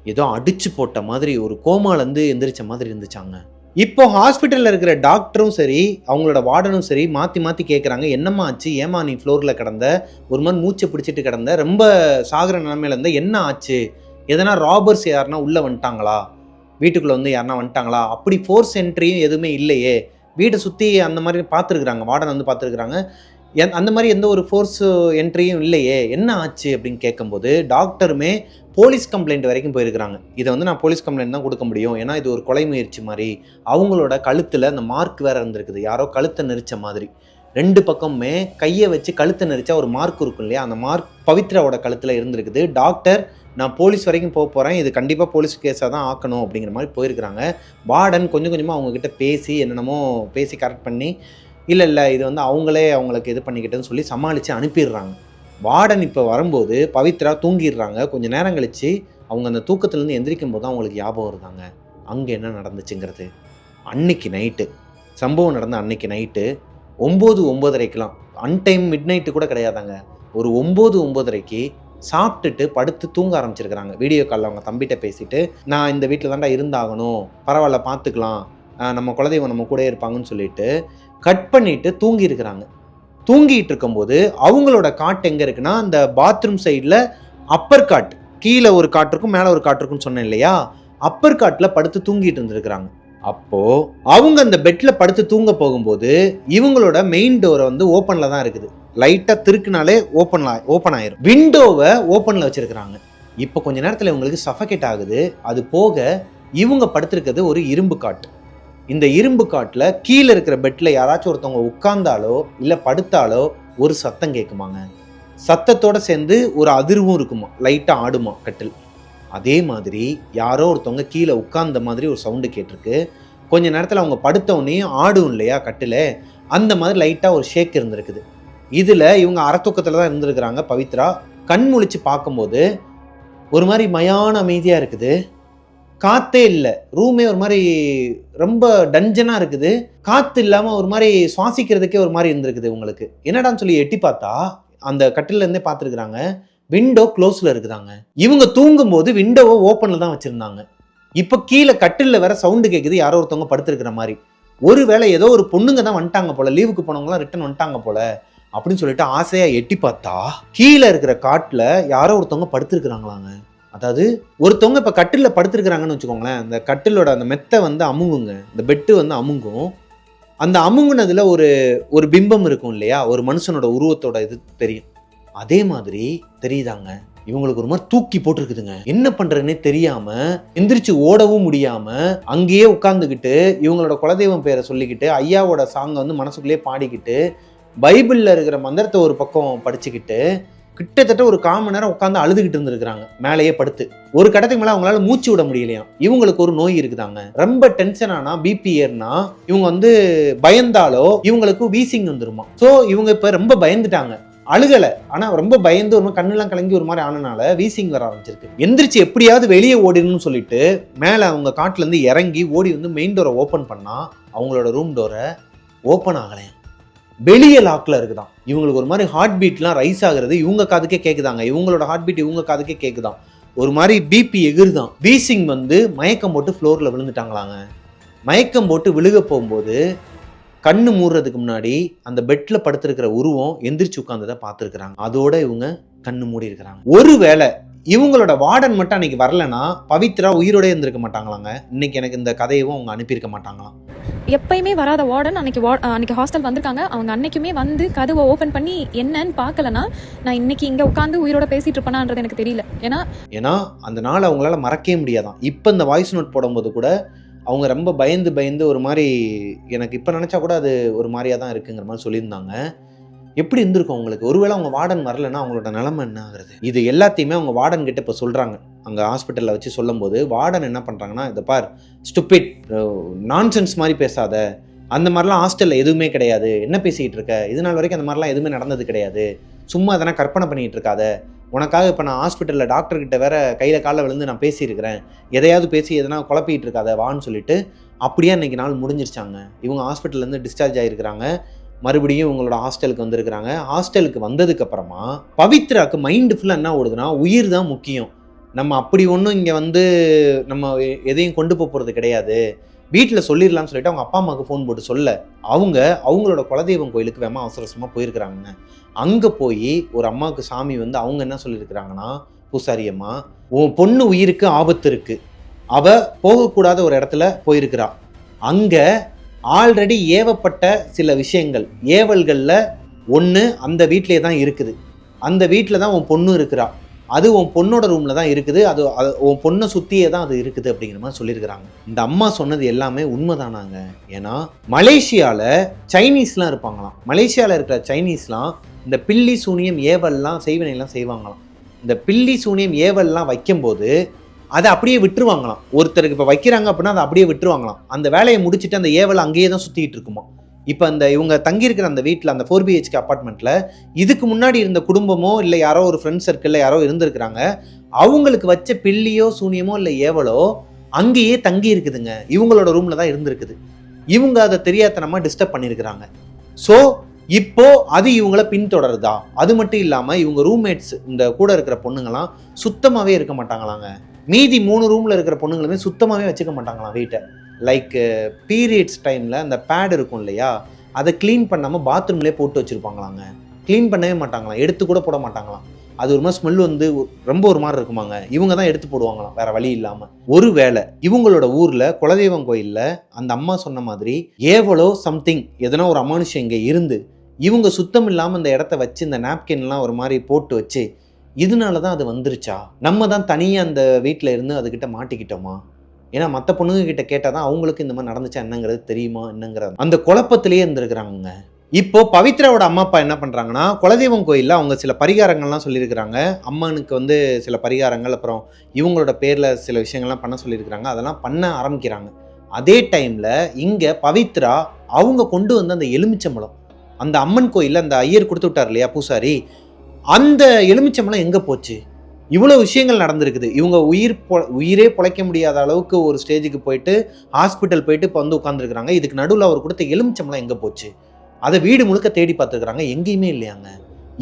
ஏதோ அடிச்சு போட்ட மாதிரி ஒரு கோமாலேருந்து எந்திரிச்ச மாதிரி இருந்துச்சாங்க. இப்போ ஹாஸ்பிட்டலில் இருக்கிற டாக்டரும் சரி அவங்களோட வார்டனும் சரி மாற்றி மாற்றி கேட்குறாங்க, என்னம்மா ஆச்சு, ஏமா நீ ஃப்ளோரில் கிடந்த, ஒரு மாதிரி மூச்சை பிடிச்சிட்டு கிடந்த, ரொம்ப சாகிற நிலமையில இருந்த, என்ன ஆச்சு, எதனா ராபர்ஸ் யாருன்னா உள்ளே வந்துட்டாங்களா, வீட்டுக்குள்ளே வந்து யாருன்னா வந்துட்டாங்களா, அப்படி ஃபோர்ஸ் என்ட்ரியும் எதுவுமே இல்லையே, வீட்டை சுற்றி அந்த மாதிரி பார்த்துருக்குறாங்க, வார்டன் வந்து பார்த்துருக்குறாங்க, அந்த மாதிரி எந்த ஒரு ஃபோர்ஸ் என்ட்ரியும் இல்லையே, என்ன ஆச்சு அப்படின்னு கேட்கும்போது டாக்டருமே போலீஸ் கம்ப்ளைண்ட் வரைக்கும் போயிருக்கிறாங்க. இதை வந்து நான் போலீஸ் கம்ப்ளைண்ட் தான் கொடுக்க முடியும், ஏன்னா இது ஒரு கொலை முயற்சி மாதிரி, அவங்களோட கழுத்தில் அந்த மார்க் வேறு இருந்திருக்குது, யாரோ கழுத்தை நெரிச்ச மாதிரி, 2 பக்கமுமே கையை வச்சு கழுத்தை நெரிச்சா ஒரு மார்க் இருக்கும் இல்லையா, அந்த மார்க் பவித்ராவோட கழுத்தில் இருந்திருக்குது. டாக்டர் நான் போலீஸ் வரைக்கும் போக போகிறேன், இது கண்டிப்பாக போலீஸ் கேஸாக தான் ஆக்கணும் அப்படிங்கிற மாதிரி போயிருக்கிறாங்க. வார்டன் கொஞ்சம் கொஞ்சமாக அவங்கக்கிட்ட பேசி என்னென்னமோ பேசி கரெக்ட் பண்ணி, இல்லை இது வந்து அவங்களுக்கு இது பண்ணிக்கிட்டேன்னு சொல்லி சமாளித்து அனுப்பிடுறாங்க. வார்டன் இப்போ வரும்போது பவித்ரா தூங்கிடுறாங்க. கொஞ்சம் நேரம் கழித்து அவங்க அந்த தூக்கத்துலேருந்து எந்திரிக்கும் போது தான் அவங்களுக்கு ஞாபகம் வருதாங்க அங்கே என்ன நடந்துச்சுங்கிறது. அன்னைக்கு நைட்டு சம்பவம் நடந்த அன்னைக்கு நைட்டு 9-9:30க்கெலாம், அன்டைம் மிட் நைட்டு கூட கிடையாதாங்க, ஒரு 9-9:30க்கு சாப்பிட்டுட்டு படுத்து தூங்க ஆரம்பிச்சிருக்கிறாங்க. வீடியோ காலில் அவங்க தம்பிகிட்ட பேசிட்டு, நான் இந்த வீட்டில் தாண்டா இருந்தாகணும், பரவாயில்ல பார்த்துக்கலாம், நம்ம குலதெய்வம் நம்ம கூட இருப்பாங்கன்னு சொல்லிட்டு கட் பண்ணிவிட்டு தூங்கி இருக்கிறாங்க. தூங்கிட்டு இருக்கும்போது அவங்களோட காட் எங்கே இருக்குன்னா, அந்த பாத்ரூம் சைடில் அப்பர் காட், கீழே ஒரு காட் இருக்கும் மேலே ஒரு காட் இருக்குன்னு சொன்னேன் இல்லையா, அப்பர் காட்டில் படுத்து தூங்கிட்டு இருந்திருக்கிறாங்க. அப்போது அவங்க அந்த பெட்டில் படுத்து தூங்க போகும்போது இவங்களோட மெயின் டோரை வந்து ஓப்பனில் தான் இருக்குது, லைட்டாக திருக்குனாலே ஓப்பன் ஆயிரும். விண்டோவை ஓப்பனில் வச்சுருக்கிறாங்க. இப்போ கொஞ்ச நேரத்தில் இவங்களுக்கு சஃபகேட் ஆகுது. அது போக இவங்க படுத்திருக்கிறது ஒரு இரும்பு காட்டு. இந்த இரும்பு காட்டில் கீழே இருக்கிற பெட்டில் யாராச்சும் ஒருத்தவங்க உட்கார்ந்தாலோ இல்லை படுத்தாலோ ஒரு சத்தம் கேட்குமாங்க. சத்தத்தோடு சேர்ந்து ஒரு அதிர்வும் இருக்குமா, லைட்டாக ஆடுமா கட்டில். அதே மாதிரி யாரோ ஒருத்தவங்க கீழே உட்கார்ந்த மாதிரி ஒரு சவுண்டு கேட்டிருக்கு. கொஞ்ச நேரத்தில் அவங்க படுத்தவொடனே ஆடும் இல்லையா கட்டில், அந்த மாதிரி லைட்டாக ஒரு ஷேக் இருந்திருக்குது. இதில் இவங்க அறத்தூக்கத்தில் தான் இருந்திருக்கிறாங்க. பவித்ரா கண் முழிச்சு பார்க்கும்போது ஒரு மாதிரி மயான அமைதியாக இருக்குது, காற்றே இல்லை, ரூமே ஒரு மாதிரி ரொம்ப டஞ்சனாக இருக்குது, காற்று இல்லாமல் ஒரு மாதிரி சுவாசிக்கிறதுக்கே ஒரு மாதிரி இருந்திருக்குது. உங்களுக்கு என்னடான்னு சொல்லி எட்டி பார்த்தா அந்த கட்டிலேருந்தே பார்த்துருக்குறாங்க, விண்டோ க்ளோஸில் இருக்குதாங்க. இவங்க தூங்கும்போது விண்டோவை ஓப்பனில் தான் வச்சுருந்தாங்க. இப்போ கீழே கட்டிலில் வேற சவுண்டு கேட்குது, யாரோ ஒருத்தவங்க படுத்துருக்கிற மாதிரி. ஒருவேளை ஏதோ ஒரு பொண்ணுங்க தான் வந்துட்டாங்க போல, லீவுக்கு போனவங்களாம் ரிட்டன் வந்துட்டாங்க போல அப்படின்னு சொல்லிட்டு ஆசையாக எட்டி பார்த்தா கீழே இருக்கிற காட்டில் யாரோ ஒருத்தவங்க படுத்துருக்குறாங்களாங்க. அதாவது ஒருத்தவங்க இப்போ கட்டிலில் படுத்துருக்குறாங்கன்னு வச்சுக்கோங்களேன், அந்த கட்டிலோட அந்த மெத்தை வந்து அமுங்குங்க, இந்த பெட்டு வந்து அமுங்கும். அந்த அமுங்குனதில் ஒரு பிம்பம் இருக்கும் இல்லையா, ஒரு மனுஷனோட உருவத்தோட இது தெரியும். அதே மாதிரி தெரியுதாங்க. இவங்களுக்கு ஒரு மாதிரி தூக்கி போட்டிருக்குதுங்க. என்ன பண்றதுன்னே தெரியாம எந்திரிச்சு ஓடவும் முடியாம அங்கேயே உட்கார்ந்துக்கிட்டு இவங்களோட குலதெய்வம் பேரை சொல்லிக்கிட்டு ஐயாவோட சாங்கை வந்து மனசுக்குள்ளேயே பாடிக்கிட்டு பைபிள்ல இருக்கிற மந்திரத்தை ஒரு பக்கம் படிச்சுக்கிட்டு கிட்டத்தட்ட ஒரு 1/4 மணி நேரம் உட்காந்து அழுதுகிட்டு இருந்திருக்கிறாங்க மேலேயே படுத்து. ஒரு கட்டத்துக்கு மேல அவங்களால மூச்சு விட முடியலையாம். இவங்களுக்கு ஒரு நோய் இருக்குதாங்க. ரொம்ப டென்ஷன் ஆனா பிபி ஏறினா இவங்க வந்து பயந்தாலோ இவங்களுக்கு வீசிங் வந்துருமா. சோ இவங்க இப்ப ரொம்ப பயந்துட்டாங்க. அழுகலை, ஆனா ரொம்ப பயந்து ஒரு மாதிரி கண்ணெல்லாம் கலங்கி ஒரு மாதிரி ஆனனால வீசிங் வர ஆரம்பிச்சிருக்கு. எந்திரிச்சு எப்படியாவது வெளியே ஓடிடணும்னு சொல்லிட்டு மேல அவங்க காட்டுல இருந்து இறங்கி ஓடி வந்து மெயின் டோரை ஓபன் பண்ணா அவங்களோட ரூம் டோரை ஓபன் ஆகலையா. வெளியே லாக்ல இருக்குதான். இவங்களுக்கு ஒரு மாதிரி ஹார்ட் பீட்லாம் ரைஸ் ஆகுறது இவங்க காதுக்கே கேக்குதாங்க. இவங்களோட ஹார்ட் பீட் இவங்க காதுக்கே கேக்குதான். ஒரு மாதிரி பிபி எகிருதான். வீசிங் வந்து மயக்கம் போட்டு ஃப்ளோர்ல விழுந்துட்டாங்களாங்க. மயக்கம் போட்டு விழுக போகும்போது கண்ணு மூடுறதுக்கு முன்னாடி அந்த பெட்ல படுத்திருக்கிற உருவம் எந்திரிச்சு உட்கார்ந்ததை பார்த்துருக்குறாங்க. அதோட இவங்க கண்ணு மூடி இருக்கிறாங்க. ஒருவேளை இவங்களோட வார்டன் மட்டும் அன்னைக்கு வரலன்னா பவித்ரா உயிரோட இருந்திருக்க மாட்டாங்களாங்க. இன்னைக்கு எனக்கு இந்த கதையவும் அவங்க அனுப்பியிருக்க மாட்டாங்களாம். எப்பயுமே வராத வார்டன் அன்னைக்கு ஹாஸ்டல் வந்திருக்காங்க. அவங்க அன்னைக்குமே வந்து கதவை ஓப்பன் பண்ணி என்னன்னு பார்க்கலனா நான் இன்னைக்கு இங்கே உட்காந்து உயிரோட பேசிட்டு இருப்பேனான்றது எனக்கு தெரியல. ஏன்னா அந்த நாள் அவங்களால மறக்கவே முடியாதான். இப்போ இந்த வாய்ஸ் நோட் போடும்போது கூட அவங்க ரொம்ப பயந்து ஒரு மாதிரி எனக்கு இப்போ நினச்சா கூட அது ஒரு மாதிரியாக தான் இருக்குங்கிற மாதிரி சொல்லியிருந்தாங்க. எப்படி இருந்திருக்கும் அவங்களுக்கு? ஒருவேளை அவங்க வார்டன் வரலைன்னா அவங்களோட நிலைமை என்ன ஆகுறது? இது எல்லாத்தையுமே அவங்க வார்டன் கிட்ட இப்போ சொல்கிறாங்க. அங்கே ஹாஸ்பிட்டலில் வச்சு சொல்லும் போது வார்டன் என்ன பண்ணுறாங்கன்னா, இதை பார் ஸ்டூபிட், நான்சென்ஸ் மாதிரி பேசாத, அந்த மாதிரிலாம் ஹாஸ்டலில் எதுவுமே கிடையாது, என்ன பேசிக்கிட்டு இருக்க, இது நாள் வரைக்கும் அந்த மாதிரிலாம் எதுவுமே நடந்தது கிடையாது, சும்மா அதெல்லாம் கற்பனை பண்ணிகிட்டு இருக்காத, உனக்காக இப்போ நான் ஹாஸ்பிட்டலில் டாக்டர்கிட்ட வேற கையில் காலில் விழுந்து நான் பேசியிருக்கிறேன், எதையாவது பேசி எதனா குழப்பிக்கிட்டு இருக்காத வான்னு சொல்லிட்டு அப்படியே அன்றைக்கி நாள் முடிஞ்சிருச்சாங்க. இவங்க ஹாஸ்பிட்டல்லேருந்து டிஸ்சார்ஜ் ஆகிருக்கிறாங்க. மறுபடியும் இவங்களோட ஹாஸ்டலுக்கு வந்திருக்கிறாங்க. ஹாஸ்டலுக்கு வந்ததுக்கப்புறமா பவித்ராக்கு மைண்டு ஃபுல்லாக என்ன ஓடுதுன்னா, உயிர் தான் முக்கியம், நம்ம அப்படி ஒன்றும் இங்கே வந்து நம்ம எதையும் கொண்டு போகிறது கிடையாது, வீட்டில் சொல்லிடலாம்னு சொல்லிட்டு அவங்க அப்பா அம்மாவுக்கு ஃபோன் போட்டு சொல்ல அவங்களோட குலதெய்வம் கோயிலுக்கு வேமா அவசரமாக போயிருக்கிறாங்க. அங்கே போய் ஒரு அம்மாவுக்கு சாமி வந்து அவங்க என்ன சொல்லியிருக்கிறாங்கன்னா, பூசாரி அம்மா, உன் பொண்ணு உயிருக்கு ஆபத்து இருக்குது, அவள் போகக்கூடாத ஒரு இடத்துல போயிருக்கிறா, அங்கே ஆல்ரெடி ஏவப்பட்ட சில விஷயங்கள், ஏவல்களில் ஒன்று அந்த வீட்டிலே தான் இருக்குது, அந்த வீட்டில் தான் உன் பொண்ணு இருக்கிறா, அது உன் பொண்ணோட ரூமில் தான் இருக்குது, அது உன் பொண்ணை சுற்றியே தான் அது இருக்குது அப்படிங்கிற மாதிரி சொல்லியிருக்கிறாங்க. இந்த அம்மா சொன்னது எல்லாமே உண்மைதானாங்க. ஏன்னா மலேசியாவில் சைனீஸ்லாம் இருப்பாங்களாம். மலேசியாவில் இருக்கிற சைனீஸ்லாம் இந்த பில்லி சூனியம் ஏவல்லாம் செய்வினைலாம் செய்வாங்களாம். இந்த பில்லி சூனியம் ஏவல்லாம் வைக்கும்போது அதை அப்படியே விட்டுருவாங்களாம். ஒருத்தருக்கு இப்போ வைக்கிறாங்க அப்படின்னா அதை அப்படியே விட்டுருவாங்களாம். அந்த வேலையை முடிச்சுட்டு அந்த ஏவல் அங்கேயே தான் சுற்றிட்டு இருக்குமா. இப்போ அந்த இவங்க தங்கியிருக்கிற அந்த வீட்டில், அந்த 4 BHK அப்பார்ட்மெண்ட்டில் இதுக்கு முன்னாடி இருந்த குடும்பமோ இல்லை யாரோ ஒரு ஃப்ரெண்ட் சர்க்கிளில் யாரோ இருந்திருக்கிறாங்க, அவங்களுக்கு வச்ச பில்லியோ சூனியமோ இல்லை ஏவலோ அங்கேயே தங்கி இருக்குதுங்க, இவங்களோட ரூமில் தான் இருந்திருக்குது. இவங்க அதை தெரியாதனமாக டிஸ்டர்ப் பண்ணியிருக்கிறாங்க. ஸோ இப்போ அது இவங்கள பின்தொடருதா? அது மட்டும் இல்லாமல் இவங்க ரூம்மேட்ஸ், இந்த கூட இருக்கிற பொண்ணுங்களாம் சுத்தமாகவே இருக்க மாட்டாங்களாங்க. மீதி 3 ரூமில் இருக்கிற பொண்ணுங்களுமே சுத்தமாகவே வச்சுக்க மாட்டாங்களாம் வீட்டை. லைக் பீரியட்ஸ் டைமில் அந்த பேட் இருக்கும் இல்லையா, அதை க்ளீன் பண்ணாமல் பாத்ரூம்லேயே போட்டு வச்சுருப்பாங்களாங்க. க்ளீன் பண்ணவே மாட்டாங்களாம், எடுத்து கூட போட மாட்டாங்களாம். அது ஒரு மாதிரி ஸ்மெல் வந்து ரொம்ப ஒரு மாதிரி இருக்குமாங்க. இவங்க தான் எடுத்து போடுவாங்களாம் வேற வழி இல்லாமல். ஒருவேளை இவங்களோட ஊரில் குலதெய்வம் கோயிலில் அந்த அம்மா சொன்ன மாதிரி ஏவலோ சம்திங் எதனா ஒரு அமானுஷம் இங்கே இருந்து இவங்க சுத்தம் இல்லாமல் அந்த இடத்த வச்சு இந்த நாப்கின்லாம் ஒரு மாதிரி போட்டு வச்சு இதனால தான் அது வந்துருச்சா? நம்ம தான் தனியாக அந்த வீட்டில் இருந்து அதுக்கிட்ட மாட்டிக்கிட்டோமா? ஏன்னா மற்ற பொண்ணுங்க கிட்ட கேட்டால் தான் அவங்களுக்கு இந்த மாதிரி நடந்துச்சா என்னங்கிறது தெரியுமா என்னங்கிறது அந்த குழப்பத்திலேயே இருந்திருக்கிறாங்க. இப்போ பவித்ராவோட அம்மா அப்பா என்ன பண்ணுறாங்கன்னா, குலதெய்வம் கோயிலில் அவங்க சில பரிகாரங்கள்லாம் சொல்லியிருக்கிறாங்க. அம்மனுக்கு வந்து சில பரிகாரங்கள், அப்புறம் இவங்களோட பேரில் சில விஷயங்கள்லாம் பண்ண சொல்லியிருக்கிறாங்க. அதெல்லாம் பண்ண ஆரம்பிக்கிறாங்க. அதே டைமில் இங்கே பவித்ரா அவங்க கொண்டு வந்த அந்த எலுமிச்சம்பழம், அந்த அம்மன் கோயிலில் அந்த ஐயர் கொடுத்து விட்டார் இல்லையா பூசாரி, அந்த எலுமிச்சம்பழம் எங்கே போச்சு? இவ்வளோ விஷயங்கள் நடந்திருக்குது. இவங்க உயிரே பொழைக்க முடியாத அளவுக்கு ஒரு ஸ்டேஜுக்கு போயிட்டு ஹாஸ்பிட்டல் போயிட்டு இப்போ வந்து உட்காந்துருக்குறாங்க. இதுக்கு நடுவில் அவர் கொடுத்த எலுமிச்சம்பழம் எங்கே போச்சு? அதை வீடு முழுக்க தேடி பார்த்துருக்குறாங்க, எங்கேயுமே இல்லையாங்க.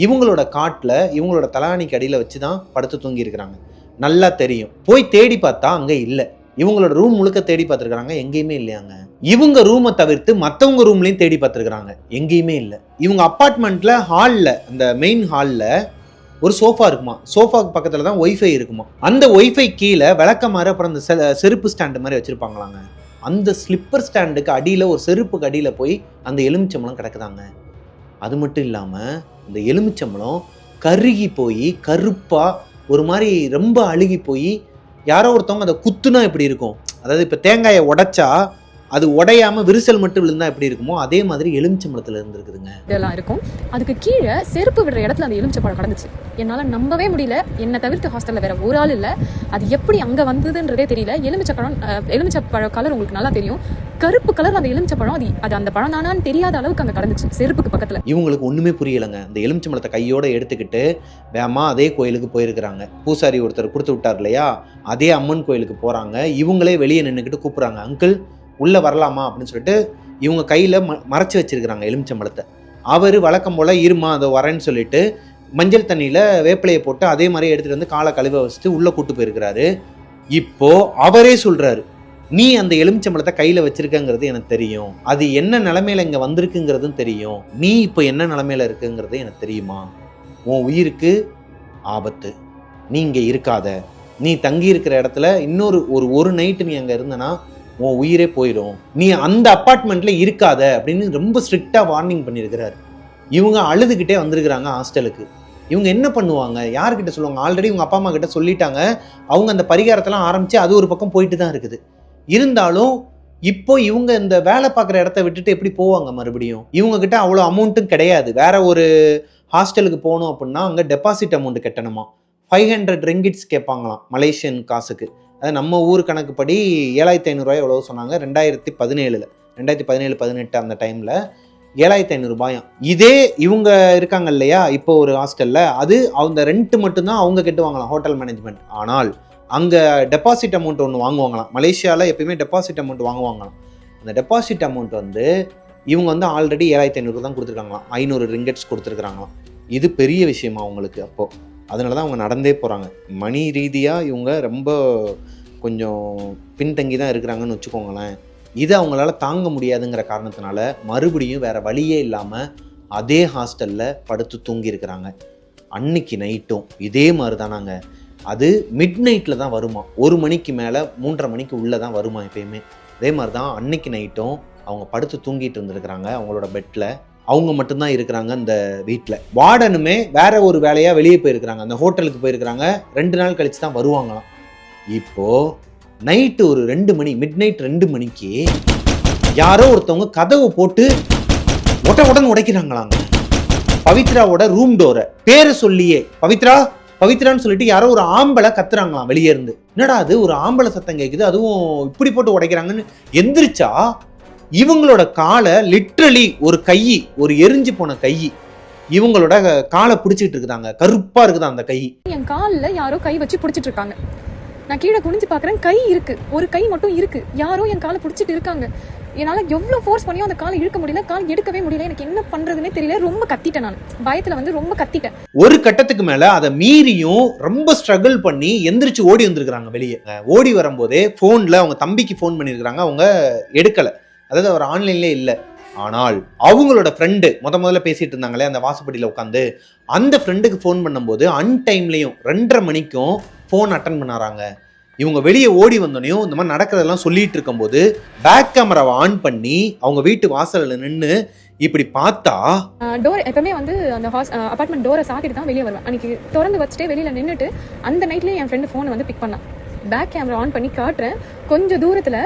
இவங்களோட காட்டில் இவங்களோட தலானிக்கு அடியில் வச்சு தான் படுத்து தூங்கி இருக்கிறாங்க, நல்லா தெரியும். போய் தேடி பார்த்தா அங்கே இல்லை. இவங்களோட ரூம் முழுக்க தேடி பார்த்துருக்குறாங்க, எங்கேயுமே இல்லையாங்க. இவங்க ரூமை தவிர்த்து மற்றவங்க ரூம்லையும் தேடி பார்த்துருக்குறாங்க, எங்கேயுமே இல்லை. இவங்க அப்பார்ட்மெண்ட்டில் ஹாலில், அந்த மெயின் ஹாலில் ஒரு சோஃபா இருக்குமா, சோஃபாவுக்கு பக்கத்தில் தான் ஒய்ஃபை இருக்குமா. அந்த ஒய்ஃபை கீழே விளக்கமாறு, அப்புறம் அந்த செருப்பு ஸ்டாண்டு மாதிரி வச்சுருப்பாங்களாங்க. அந்த ஸ்லிப்பர் ஸ்டாண்டுக்கு அடியில், ஒரு செருப்புக்கு அடியில் போய் அந்த எலுமிச்சம்பழம் கிடக்குதாங்க. அது மட்டும் இல்லாமல் அந்த எலுமிச்சம்பழம் கருகி போய் கருப்பாக ஒரு மாதிரி ரொம்ப அழுகி போய் யாரோ ஒருத்தவங்க அதை குத்துனா எப்படி இருக்கும், அதாவது இப்போ தேங்காயை உடைச்சா அது உடையாம விரிசல் மட்டும் விழுந்தா எப்படி இருக்குமோ அதே மாதிரி எலுமிச்சம்பழத்துல இருந்துருக்குதுங்க. இதெல்லாம் இருக்கும். அதுக்கு கீழே செருப்பு விடுற இடத்துல அந்த எலுமிச்சப்பழம் கடந்துச்சு. என்னால் நம்பவே முடியல. என்னை தவிர்த்து ஹாஸ்டலில் வேற ஒரு ஆள் இல்லை. அது எப்படி அங்கே வந்ததுன்றதே தெரியல. எலுமிச்சப்பழம் கலர் உங்களுக்கு நல்லா தெரியும். கருப்பு கலர் அந்த எலுமிச்சப்பழம், அது அந்த பழம் தானான்னு தெரியாத அளவுக்கு அங்கே கடந்துச்சு செருப்புக்கு பக்கத்தில். இவங்களுக்கு ஒன்றுமே புரியலைங்க. அந்த எலுமிச்சம்பழத்தை கையோட எடுத்துக்கிட்டு வேமா அதே கோயிலுக்கு போயிருக்கிறாங்க. பூசாரி ஒருத்தர் கொடுத்து விட்டார் இல்லையா, அதே அம்மன் கோயிலுக்கு போகிறாங்க. இவங்களே வெளியே நின்றுக்கிட்டு கூப்பிட்றாங்க, அங்கிள் உள்ளே வரலாமா அப்படின்னு சொல்லிட்டு இவங்க கையில் மறைச்சி வச்சிருக்கிறாங்க எலுமிச்சம்பழத்தை. அவர் வழக்கம் போல் இருமா அதை வரேன்னு சொல்லிட்டு மஞ்சள் தண்ணியில் வேப்பிலையை போட்டு அதே மாதிரி எடுத்துகிட்டு வந்து காலை கழுவ வச்சுட்டு உள்ளே கூட்டு போயிருக்கிறாரு. இப்போது அவரே சொல்கிறாரு, நீ அந்த எலுமிச்சம்பழத்தை கையில் வச்சிருக்கங்கிறது எனக்கு தெரியும், அது என்ன நிலமையில இங்கே வந்திருக்குங்கிறதும் தெரியும், நீ இப்போ என்ன நிலமையில இருக்குங்கிறது எனக்கு தெரியுமா, உன் உயிருக்கு ஆபத்து, நீ இங்கே இருக்காத, நீ தங்கி இருக்கிற இடத்துல இன்னொரு ஒரு நைட்டு நீ அங்கே இருந்தனா உன் உயிரே போயிடும், நீ அந்த அப்பார்ட்மெண்ட்ல இருக்காத அப்படின்னு ரொம்ப ஸ்ட்ரிக்டா வார்னிங் பண்ணியிருக்கிறாரு. இவங்க அழுதுகிட்டே வந்திருக்கிறாங்க ஹாஸ்டலுக்கு. இவங்க என்ன பண்ணுவாங்க, யார்கிட்ட சொல்லுவாங்க, ஆல்ரெடி இவங்க அப்பா அம்மா கிட்ட சொல்லிட்டாங்க. அவங்க அந்த பரிகாரத்தெல்லாம் ஆரம்பிச்சு அது ஒரு பக்கம் போயிட்டு தான் இருக்குது. இருந்தாலும் இப்போ இவங்க இந்த வேலை பார்க்குற இடத்த விட்டுட்டு எப்படி போவாங்க மறுபடியும்? இவங்க கிட்ட அவ்வளோ அமௌண்ட்டும் கிடையாது. வேற ஒரு ஹாஸ்டலுக்கு போகணும் அப்படின்னா அங்கே டெபாசிட் அமௌண்ட் கட்டணுமா, 500 ரிங்கிட்ஸ் கேட்பாங்களாம் மலேசியன் காசுக்கு. அது நம்ம ஊர் கணக்குப்படி 7500 எவ்வளோ சொன்னாங்க 2017 2018 அந்த டைமில் 7500 ரூபாயாம். இதே இவங்க இருக்காங்க இல்லையா இப்போ ஒரு ஹாஸ்டலில், அது அந்த ரெண்ட் மட்டும்தான் அவங்க கட்டுவாங்களாம் ஹோட்டல் மேனேஜ்மெண்ட். ஆனால் அங்கே டெபாசிட் அமௌண்ட் ஒன்று வாங்குவாங்களாம். மலேசியாவில் எப்பயுமே டெபாசிட் அமௌண்ட் வாங்குவாங்களாம். அந்த டெபாசிட் அமௌண்ட் வந்து இவங்க வந்து ஆல்ரெடி 7500 தான் கொடுத்துருக்காங்களாம், 500 ரிங்கெட்ஸ் கொடுத்துருக்குறாங்களாம். இது பெரிய விஷயமா அவங்களுக்கு. அப்போது அதனால தான் அவங்க நடந்தே போகிறாங்க. மணி ரீதியாக இவங்க ரொம்ப கொஞ்சம் பின்தங்கி தான் இருக்கிறாங்கன்னு வச்சுக்கோங்களேன். இதை அவங்களால தாங்க முடியாதுங்கிற காரணத்தினால மறுபடியும் வேறு வழியே இல்லாமல் அதே ஹாஸ்டலில் படுத்து தூங்கியிருக்கிறாங்க. அன்னைக்கு நைட்டும் இதே மாதிரி தானாங்க. அது மிட் நைட்டில் தான் வருமா, 1 மணிக்கு மேலே 3:30 மணிக்கு உள்ளே தான் வருமா எப்பயுமே. அதே மாதிரி தான் அன்னைக்கு நைட்டும் அவங்க படுத்து தூங்கிட்டு இருந்திருக்கிறாங்க அவங்களோட பெட்டில். அவங்க மட்டும்தான் இருக்கிறாங்க அந்த வீட்டில். வார்டனுமே வேற ஒரு வேலையாக வெளியே போயிருக்கிறாங்க, அந்த ஹோட்டலுக்கு போயிருக்கிறாங்க. 2 நாள் கழிச்சு தான் வருவாங்களாம். இப்போது நைட்டு ஒரு 2 மணி, மிட் நைட் 2 மணிக்கு யாரோ ஒருத்தவங்க கதவை போட்டு உடனே உடைக்கிறாங்களாங்க பவித்ராவோட ரூம் டோரை. பேரை சொல்லியே பவித்ரா பவித்ரான்னு சொல்லிட்டு யாரோ ஒரு ஆம்பளை கத்துறாங்களாம் வெளியே இருந்து. என்னடா அது ஒரு ஆம்பளை சத்தம் கேட்குது, அதுவும் இப்படி போட்டு உடைக்கிறாங்கன்னு எந்திரிச்சா இவங்களோட காலை லிட்ரலி ஒரு எரிஞ்சு போன கை இவங்களோட காலை பிடிச்சிட்டு இருக்குதாங்க. கருப்பா இருக்குதா அந்த கை. என் காலில் யாரோ கை வச்சு பிடிச்சிட்டு இருக்காங்க. நான் கீழே குனிஞ்சு பார்க்குறேன், கை இருக்கு, ஒரு கை மட்டும் இருக்கு. யாரோ என் காலை பிடிச்சிட்டு இருக்காங்க. என்னால் எவ்வளோ ஃபோர்ஸ் பண்ணியும் அந்த காலை இழுக்க முடியல, கால் எடுக்கவே முடியல. எனக்கு என்ன பண்றதுன்னே தெரியல. ரொம்ப கத்திட்டேன், நான் பயத்தில் வந்து ரொம்ப கத்திட்டேன். ஒரு கட்டத்துக்கு மேலே அதை மீறியும் ரொம்ப ஸ்ட்ரகிள் பண்ணி எந்திரிச்சு ஓடி வந்திருக்கிறாங்க வெளியே. ஓடி வரும்போதே ஃபோனில் அவங்க தம்பிக்கு ஃபோன் பண்ணியிருக்கிறாங்க, அவங்க எடுக்கலை. அதாவது அவர் ஆன்லைன்லேயே இல்லை. ஆனால் அவங்களோட ஃப்ரெண்டு முதல்ல பேசிட்டு இருந்தாங்களே அந்த வாசப்படியில் உட்காந்து, அந்த ஃப்ரெண்டுக்கு ஃபோன் பண்ணும்போது அன்டைம்லேயும் 2:30 மணிக்கும் ஃபோன் அட்டன் பண்ணாராங்க. இவங்க வெளியே ஓடி வந்தோடனையும் இந்த மாதிரி நடக்கிறதெல்லாம் சொல்லிட்டு இருக்கும்போது பேக் கேமராவை ஆன் பண்ணி அவங்க வீட்டு வாசலில் நின்று இப்படி பார்த்தா, டோர் எப்பவுமே வந்து அந்த அபார்ட்மெண்ட் டோரை சாத்திட்டு தான் வெளியே வருவேன். அன்னைக்கு திறந்து வச்சுட்டே வெளியில் நின்றுட்டு அந்த நைட்லேயே என் ஃப்ரெண்டு ஃபோனை வந்து பிக் பண்ணான். பேக் கேமரா ஆன் பண்ணி காட்டுறேன், கொஞ்சம் தூரத்தில்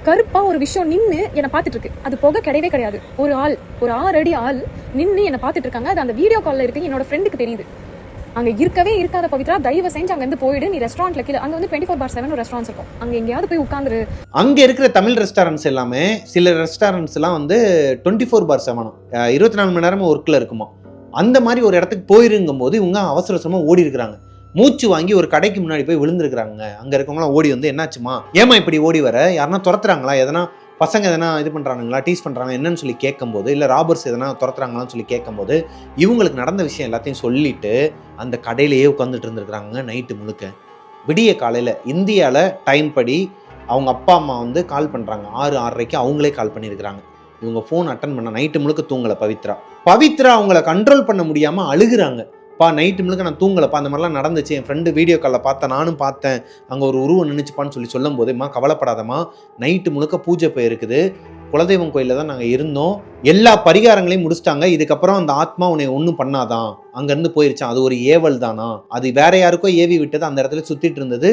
கருப்பா ஒரு விஷயம் நின்று என்னை பார்த்துட்டு இருக்கு. அது புகை கிடையவே கிடையாது. ஒரு 6 அடி ஆள் நின்று என்னை பார்த்துட்டு இருக்காங்க. அது அந்த வீடியோ காலில் இருக்கு, என்னோட ஃப்ரெண்டுக்கு தெரியுது. அங்கே இருக்கவே இருக்காத பவித்ரா, தயவு செஞ்சு அங்கேருந்து போயிடு, நீ ரெஸ்டாரண்ட்ல கீழே அங்கே வந்து 24/7 ஒரு ரெஸ்டாரண்ட்ஸ் இருக்கும், அங்கே எங்கேயாவது போய் உட்காந்துரு. அங்கே இருக்கிற தமிழ் ரெஸ்டாரண்ட்ஸ் எல்லாமே, சில ரெஸ்டாரண்ட்ஸ் எல்லாம் வந்து 24/7 24 மணி நேரமும் ஒர்க்கில் இருக்குமா. அந்த மாதிரி ஒரு இடத்துக்கு போயிருங்கும் போது இவங்க அவசரமாக ஓடி இருக்கிறாங்க. மூச்சு வாங்கி ஒரு கடைக்கு முன்னாடி போய் விழுந்துருக்குறாங்க. அங்கே இருக்கவங்களாம் ஓடி வந்து, என்னாச்சுமா, ஏமா இப்படி ஓடி வர, யாருன்னா துரத்துறாங்களா, எதனா பசங்க எதனா இது பண்ணுறானுங்களா, டீஸ் பண்ணுறாங்க என்னன்னு சொல்லி கேட்கும்போது, இல்லை ராபர்ஸ் எதனா துரத்துறாங்களான்னு சொல்லி கேட்கும்போது இவங்களுக்கு நடந்த விஷயம் எல்லாத்தையும் சொல்லிட்டு அந்த கடையிலேயே உட்காந்துட்டு இருந்துருக்குறாங்க நைட்டு முழுக்க. விடிய காலையில் இந்தியாவில் டைம் படி அவங்க அப்பா அம்மா வந்து கால் பண்ணுறாங்க. 6:30க்கு அவங்களே கால் பண்ணியிருக்கிறாங்க. இவங்க ஃபோன் அட்டன் பண்ண நைட்டு முழுக்க தூங்கலை பவித்ரா அவங்கள கண்ட்ரோல் பண்ண முடியாமல் அழுகுறாங்க. பா நைட்டு முழுக்க நான் தூங்கலப்பா, அந்த மாதிரிலாம் நடந்துச்சு, என் ஃப்ரெண்டு வீடியோ காலில் பார்த்தேன், நானும் பார்த்தேன், அங்கே ஒரு உருவம் நின்றுச்சுப்பான்னு சொல்லும் போதுமா, கவலைப்படாதம்மா, நைட்டு முழுக்க பூஜை போயிருக்குது, குலதெய்வம் கோயிலில் தான் நாங்கள் இருந்தோம், எல்லா பரிகாரங்களையும் முடிச்சிட்டாங்க, இதுக்கப்புறம் அந்த ஆத்மா உன்னை ஒன்றும் பண்ணாதான், அங்கேருந்து போயிருச்சான், அது ஒரு ஏவல் தானா, அது வேற யாருக்கோ ஏவி விட்டது, அந்த இடத்துல சுற்றிட்டு இருந்தது,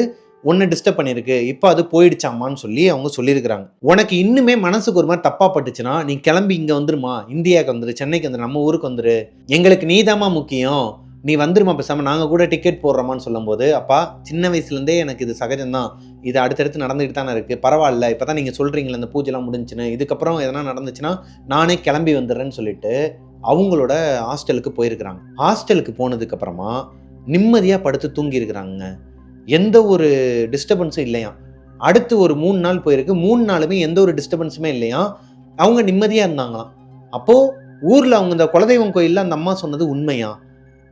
ஒன்று டிஸ்டர்ப் பண்ணியிருக்கு, இப்போ அது போயிடுச்சாமான்னு சொல்லி அவங்க சொல்லியிருக்கிறாங்க. உனக்கு இன்னுமே மனசுக்கு ஒரு மாதிரி தப்பாக பட்டுச்சுன்னா நீ கிளம்பி இங்கே வந்துருமா, இந்தியாவுக்கு வந்துரு, சென்னைக்கு வந்துரு, நம்ம ஊருக்கு வந்துரு, எங்களுக்கு நீதாம்மா முக்கியம், நீ வந்துருமா பேசாமல், நாங்கள் கூட டிக்கெட் போடுறோமான்னு சொல்லும்போது, அப்பா சின்ன வயசுலேருந்தே எனக்கு இது சகஜம்தான், இது அடுத்தடுத்து நடந்துகிட்டு தானே இருக்குது, பரவாயில்ல, இப்போ தான் நீங்கள் சொல்கிறீங்களே அந்த பூஜைலாம் முடிஞ்சுன்னு, இதுக்கப்புறம் எதனா நடந்துச்சுன்னா நானே கிளம்பி வந்துடுறேன்னு சொல்லிட்டு அவங்களோட ஹாஸ்டலுக்கு போயிருக்கிறாங்க. ஹாஸ்டலுக்கு போனதுக்கப்புறமா நிம்மதியாக படுத்து தூங்கியிருக்கிறாங்க, எந்த ஒரு டிஸ்டர்பன்ஸும் இல்லையா. அடுத்து ஒரு 3 நாள் போயிருக்கு, 3 நாளுமே எந்த ஒரு டிஸ்டர்பன்ஸுமே இல்லையா, அவங்க நிம்மதியாக இருந்தாங்களாம். அப்போது ஊரில் அவங்க இந்த குலதெய்வம் கோயிலில் அந்த அம்மா சொன்னது உண்மையா,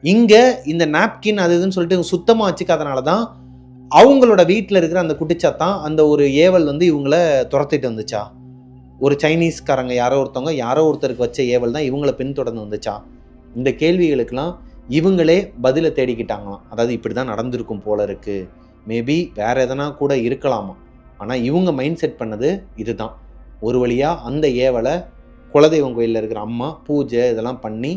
இங்கே இந்த நாப்கின் அது இதுன்னு சொல்லிட்டு இவங்க சுத்தமாக வச்சுக்காதனால தான் அவங்களோட வீட்டில் இருக்கிற அந்த குட்டிச்சாத்தான் அந்த ஒரு ஏவல் வந்து இவங்கள துரத்திட்டு வந்துச்சா, ஒரு சைனீஸ்காரங்க யாரோ ஒருத்தருக்கு வச்ச ஏவல் தான் இவங்கள பின்தொடர்ந்து வந்துச்சா, இந்த கேள்விகளுக்கெல்லாம் இவங்களே பதிலை தேடிக்கிட்டாங்களாம். அதாவது இப்படி தான் நடந்திருக்கும் போல இருக்குது, மேபி வேறு எதனா கூட இருக்கலாமா, ஆனால் இவங்க மைண்ட் செட் பண்ணது இதுதான். ஒரு வழியாக அந்த ஏவலை குலதெய்வம் கோயிலில் இருக்கிற அம்மா பூஜை இதெல்லாம் பண்ணி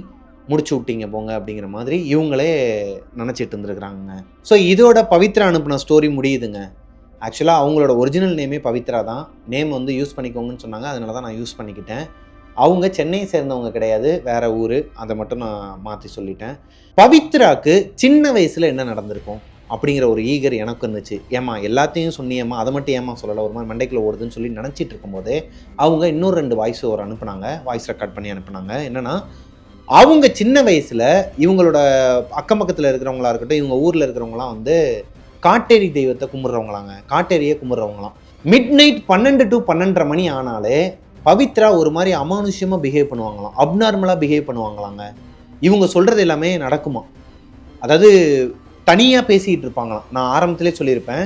முடிச்சு விட்டீங்க போங்க அப்படிங்கிற மாதிரி இவங்களே நினச்சிட்டு இருந்துருக்குறாங்க. ஸோ இதோட பவித்ரா அனுப்பின ஸ்டோரி முடியுதுங்க. ஆக்சுவலாக அவங்களோட ஒரிஜினல் நேமே பவித்ரா தான், நேம் வந்து யூஸ் பண்ணிக்கோங்கன்னு சொன்னாங்க, அதனால தான் நான் யூஸ் பண்ணிக்கிட்டேன். அவங்க சென்னையை சேர்ந்தவங்க கிடையாது, வேற ஊர், அதை மட்டும் நான் மாற்றி சொல்லிட்டேன். பவித்ராக்கு சின்ன வயசில் என்ன நடந்திருக்கும் அப்படிங்கிற ஒரு ஈகர் எனக்கு இருந்துச்சு. ஏமா எல்லாத்தையும் சொன்னியம்மா, அதை மட்டும் ஏமா சொல்லலை, ஒரு மாதிரி மண்டைக்குள்ள ஓடுதுன்னு சொல்லி நினச்சிட்டு இருக்கும்போதே அவங்க இன்னொரு 2 வாய்ஸ் ஓவர் அனுப்புனாங்க, வாய்ஸ் ரெக்கார்ட் பண்ணி அனுப்புனாங்க. என்னென்னா, அவங்க சின்ன வயசில் இவங்களோட அக்கம் பக்கத்தில் இருக்கிறவங்களா இருக்கட்டும், இவங்க ஊரில் இருக்கிறவங்களாம் வந்து காட்டேரி தெய்வத்தை கும்பிட்றவங்களாங்க, காட்டேரியை கும்பிட்றவங்களாம். மிட் நைட் 12 to 12:30 மணி ஆனாலே பவித்ரா ஒரு மாதிரி அமானுஷ்யமாக பிஹேவ் பண்ணுவாங்களாம், அப்நார்மலாக பிஹேவ் பண்ணுவாங்களாங்க. இவங்க சொல்கிறது எல்லாமே நடக்குமா, அதாவது தனியாக பேசிக்கிட்டு இருப்பாங்களாம். நான் ஆரம்பத்திலே சொல்லியிருப்பேன்,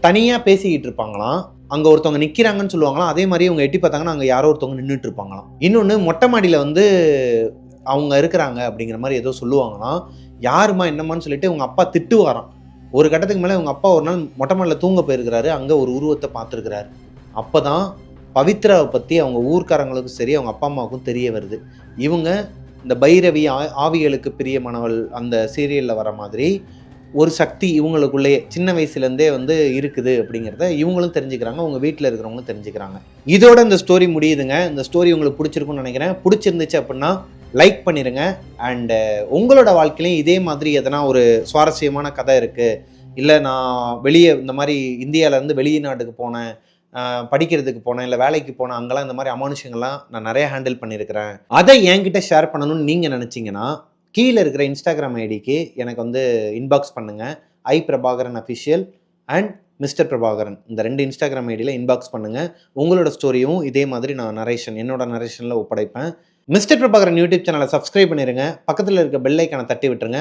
தனியாக பேசிக்கிட்டு இருப்பாங்களாம், அங்கே ஒருத்தவங்க நிற்கிறாங்கன்னு சொல்லுவாங்களாம், அதே மாதிரி இவங்க எட்டி பார்த்தாங்கன்னா அங்கே யாரோ ஒருத்தவங்க நின்றுட்டு இருப்பாங்களாம். இன்னொன்று மொட்டை மாடியில் வந்து அவங்க இருக்கிறாங்க அப்படிங்கிற மாதிரி ஏதோ சொல்லுவாங்களாம். யாருமா என்னம்மான்னு சொல்லிட்டு இவங்க அப்பா திட்டுவாராம். ஒரு கட்டத்துக்கு மேலே இவங்க அப்பா ஒரு நாள் மொட்டை மாடியில் தூங்க போயிருக்கிறாரு, அங்கே ஒரு உருவத்தை பார்த்துருக்கிறாரு. அப்போ தான் பவித்ராவை பற்றி அவங்க ஊர்க்காரங்களுக்கும் சரி அவங்க அப்பா அம்மாவுக்கும் தெரிய வருது. இவங்க இந்த பைரவி ஆவிகளுக்கு பிரியமானவள் அந்த சீரியலில் வர மாதிரி ஒரு சக்தி இவங்களுக்குள்ளேயே சின்ன வயசுலேருந்தே வந்து இருக்குது அப்படிங்கிறத இவங்களும் தெரிஞ்சுக்கிறாங்க, உங்கள் வீட்டில் இருக்கிறவங்களும் தெரிஞ்சுக்கிறாங்க. இதோட இந்த ஸ்டோரி முடியுதுங்க. இந்த ஸ்டோரி உங்களுக்கு பிடிச்சிருக்குன்னு நினைக்கிறேன். பிடிச்சிருந்துச்சு அப்படின்னா லைக் பண்ணிடுங்க. அண்டு உங்களோட வாழ்க்கையிலையும் இதே மாதிரி எதனா ஒரு சுவாரஸ்யமான கதை இருக்குது, இல்லை நான் வெளியே இந்த மாதிரி இந்தியாவிலேருந்து வெளிநாட்டுக்கு போனேன், படிக்கிறதுக்கு போனேன், இல்லை வேலைக்கு போனேன், அங்கெல்லாம் இந்த மாதிரி அமானுஷங்கள்லாம் நான் நிறைய ஹேண்டில் பண்ணியிருக்கிறேன், அதை என்கிட்ட ஷேர் பண்ணணும்னு நீங்கள் நினச்சிங்கன்னா கீழே இருக்கிற இன்ஸ்டாகிராம் ஐடிக்கு எனக்கு வந்து இன்பாக்ஸ் பண்ணுங்கள். Prabhakaran official and mister Prabhakaran, இந்த 2 இன்ஸ்டாகிராம் ஐடியில் இன்பாக்ஸ் பண்ணுங்கள். உங்களோட ஸ்டோரியும் இதே மாதிரி நான் என்னோட நரேஷனில் ஒப்படைப்பேன். மிஸ்டர் பிரபாகரன் யூடியூப் சேனலை சப்ஸ்கிரைப் பண்ணிடுங்க, பக்கத்தில் இருக்க பெல் ஐக்கானை தட்டி விட்டுருங்க.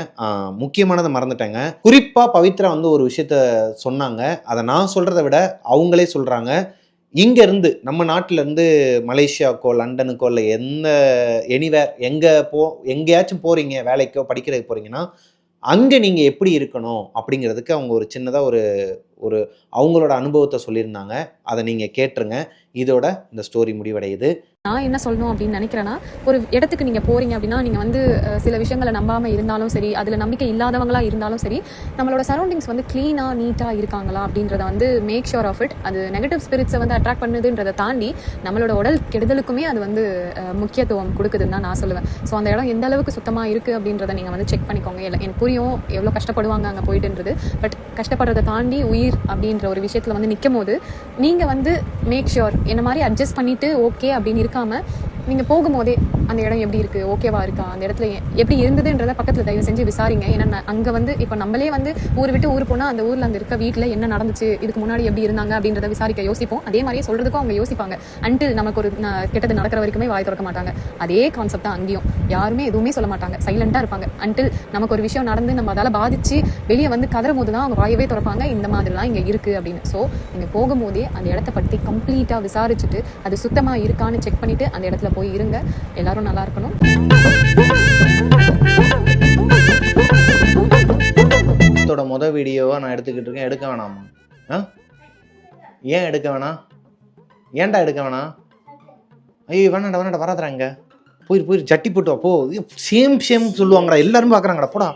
முக்கியமானதை மறந்துட்டேங்க, குறிப்பாக பவித்ரா வந்து ஒரு விஷயத்த சொன்னாங்க, அதை நான் சொல்கிறத விட அவங்களே சொல்கிறாங்க. இங்கேருந்து நம்ம நாட்டிலேருந்து மலேசியாவுக்கோ லண்டனுக்கோ இல்லை எனிவேர் எங்கேயாச்சும் போகிறீங்க, வேலைக்கோ படிக்கிறதுக்கு போகிறீங்கன்னா அங்கே நீங்கள் எப்படி இருக்கணும் அப்படிங்கிறதுக்கு அவங்க ஒரு சின்னதாக ஒரு அவங்களோட அனுபவத்தை சொல்லியிருந்தாங்க. அதை நீங்கள் கேட்டுருங்க. இதோட இந்த ஸ்டோரி முடிவடையுது. நான் என்ன சொல்லணும் அப்படின்னு நினைக்கிறேன்னா, ஒரு இடத்துக்கு நீங்கள் போகிறீங்க அப்படின்னா நீங்கள் வந்து சில விஷயங்களை நம்பாமல் இருந்தாலும் சரி, அதில் நம்பிக்கை இல்லாதவங்களாக இருந்தாலும் சரி, நம்மளோட சரௌண்டிங்ஸ் வந்து க்ளீனாக நீட்டாக இருக்காங்களா அப்படின்றத வந்து மேக் ஷோர் ஆஃப் இட். அது நெகட்டிவ் ஸ்பிரிட்ஸை வந்து அட்ராக்ட் பண்ணுதுன்றதை தாண்டி நம்மளோட உடல் கெடுதலுக்குமே அது வந்து முக்கியத்துவம் கொடுக்குதுன்னு தான் நான் சொல்லுவேன். ஸோ அந்த இடம் எந்த அளவுக்கு சுத்தமாக இருக்குது அப்படின்றத நீங்கள் வந்து செக் பண்ணிக்கோங்க. இல்லை எனக்கு புரியும் எவ்வளோ கஷ்டப்படுவாங்க அங்கே போயிட்டுன்றது, பட் கஷ்டப்படுறதை தாண்டி உயிர் அப்படின்ற ஒரு விஷயத்தில் வந்து நிற்கும் போது நீங்கள் வந்து மேக் ஷோர் என்ன மாதிரி அட்ஜஸ்ட் பண்ணிவிட்டு ஓகே அப்படின்னு இருக்காமல் நீங்கள் போகும்போதே அந்த இடம் எப்படி இருக்குது, ஓகேவா இருக்கா, அந்த இடத்துல எப்படி இருந்ததுன்றதை பக்கத்தில் தயவு செஞ்சு விசாரிங்க. ஏன்னா அங்கே வந்து இப்போ நம்மளே வந்து ஊர் விட்டு ஊர் போனால் அந்த ஊரில் அந்த இருக்க வீட்டில் என்ன நடந்துச்சு, இதுக்கு முன்னாடி எப்படி இருந்தாங்க அப்படின்றத விசாரிக்க யோசிப்போம். அதே மாதிரியே சொல்கிறதுக்கும் அவங்க யோசிப்பாங்க. அன்டில் நமக்கு ஒரு கெட்டது நடக்கிற வரைக்குமே வாய் திறக்க மாட்டாங்க. அதே கான்செப்ட் தான் அங்கேயும். யாருமே எதுவுமே சொல்ல மாட்டாங்க, சைலண்டாக இருப்பாங்க. அன்டில் நமக்கு ஒரு விஷயம் நடந்து நம்ம அதால் பாதிச்சு வெளியே வந்து கதறும் போது தான் அவங்க வாயவே திறப்பாங்க, இந்த மாதிரிலாம் இங்கே இருக்குது அப்படின்னு. ஸோ நீங்கள் போகும்போதே அந்த இடத்த பற்றி கம்ப்ளீட்டாக விசாரிச்சுட்டு அது சுத்தமாக இருக்கான்னு செக் பண்ணிவிட்டு அந்த இடத்துல போய் இருங்க. எல்லாரும் நல்லா இருக்கணும். முதல் வீடியோவை நான் எடுத்துக்கிட்டு இருக்கேன். எடுக்க வேணாமா? ஏன் எடுக்க வேணாம்? ஏன்டா எடுக்க வேணாம்? ஐயோ வேணாடா வராதுறாங்க, போயிரு ஜட்டி போட்டு வா போ. சேம் சொல்லுவாங்கடா, எல்லாரும் பார்க்குறாங்கடா போடா.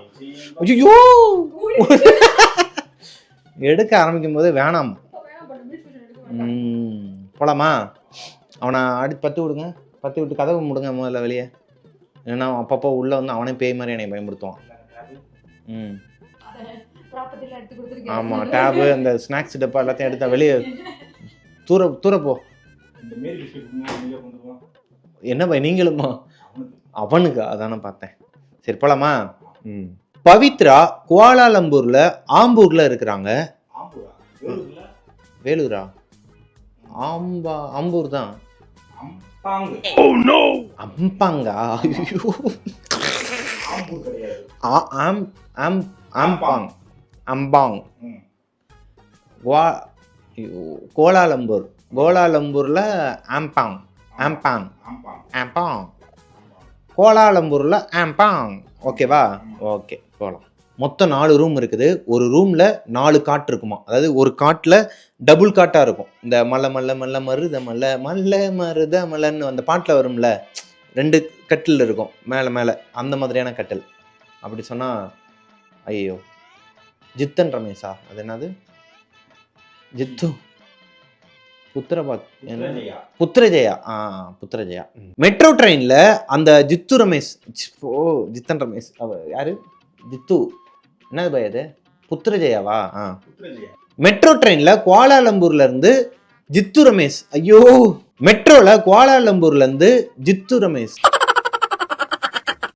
ஐயோ எடுக்க ஆரம்பிக்கும் போதே வேணாம். போலாமா? அவனை பற்றி விடுங்க, பற்றி விட்டு கதவு முடுங்க முதல்ல வெளியே. ஏன்னா அப்பப்போ உள்ளே வந்து அவனே பேய் மாதிரி என்னை பயன்படுத்துவான். ஆமாம், டேபு அந்த ஸ்நாக்ஸ் டப்பா எல்லாத்தையும் எடுத்தா வெளியே தூர போ. என்ன பை நீங்களுமா? அவனுக்கு அதானே பார்த்தேன். சரி போலாமா? பவித்ரா குவாலாலம்பூர்ல ஆம்பூர்ல இருக்கிறாங்க. வேலூரா? ஆம்பூர் தான். அம்பாங்கா? அம்பாங். கோலாலம்பூர்ல ஆம்பாங். கோலாலம்பூர்ல ஆம்பாங். ஓகேவா? ஓகே போகலாம். மொத்தம் 4 ரூம் இருக்குது. ஒரு ரூம்ல 4 காட் இருக்குமா. அதாவது ஒரு காட்டில் டபுள் காட்டாக இருக்கும். இந்த மல்ல மருதமல்லன்னு அந்த பாட்டில் வரும்ல, 2 கட்டில் இருக்கும் மேலே அந்த மாதிரியான கட்டில். அப்படி சொன்னால் ஐயோ ஜித்தன் ரமேஷா? அது என்னது? ஜித்து புத்திரஜயா. புத்திரஜயா. மெட்ரோ ட்ரெயின்ல அந்த ஜித்து ரமேஷ், ஜித்தன் ரமேஷ் யாரு? ஜித்து என்னது பை அது? புத்திரஜயாவா? மெட்ரோ ட்ரெயின்ல குவாலாலம்பூர்ல இருந்து ஜித்து ரமேஷ். ஐயோ மெட்ரோல குவாலாலம்பூர்ல இருந்து ஜித்து ரமேஷ்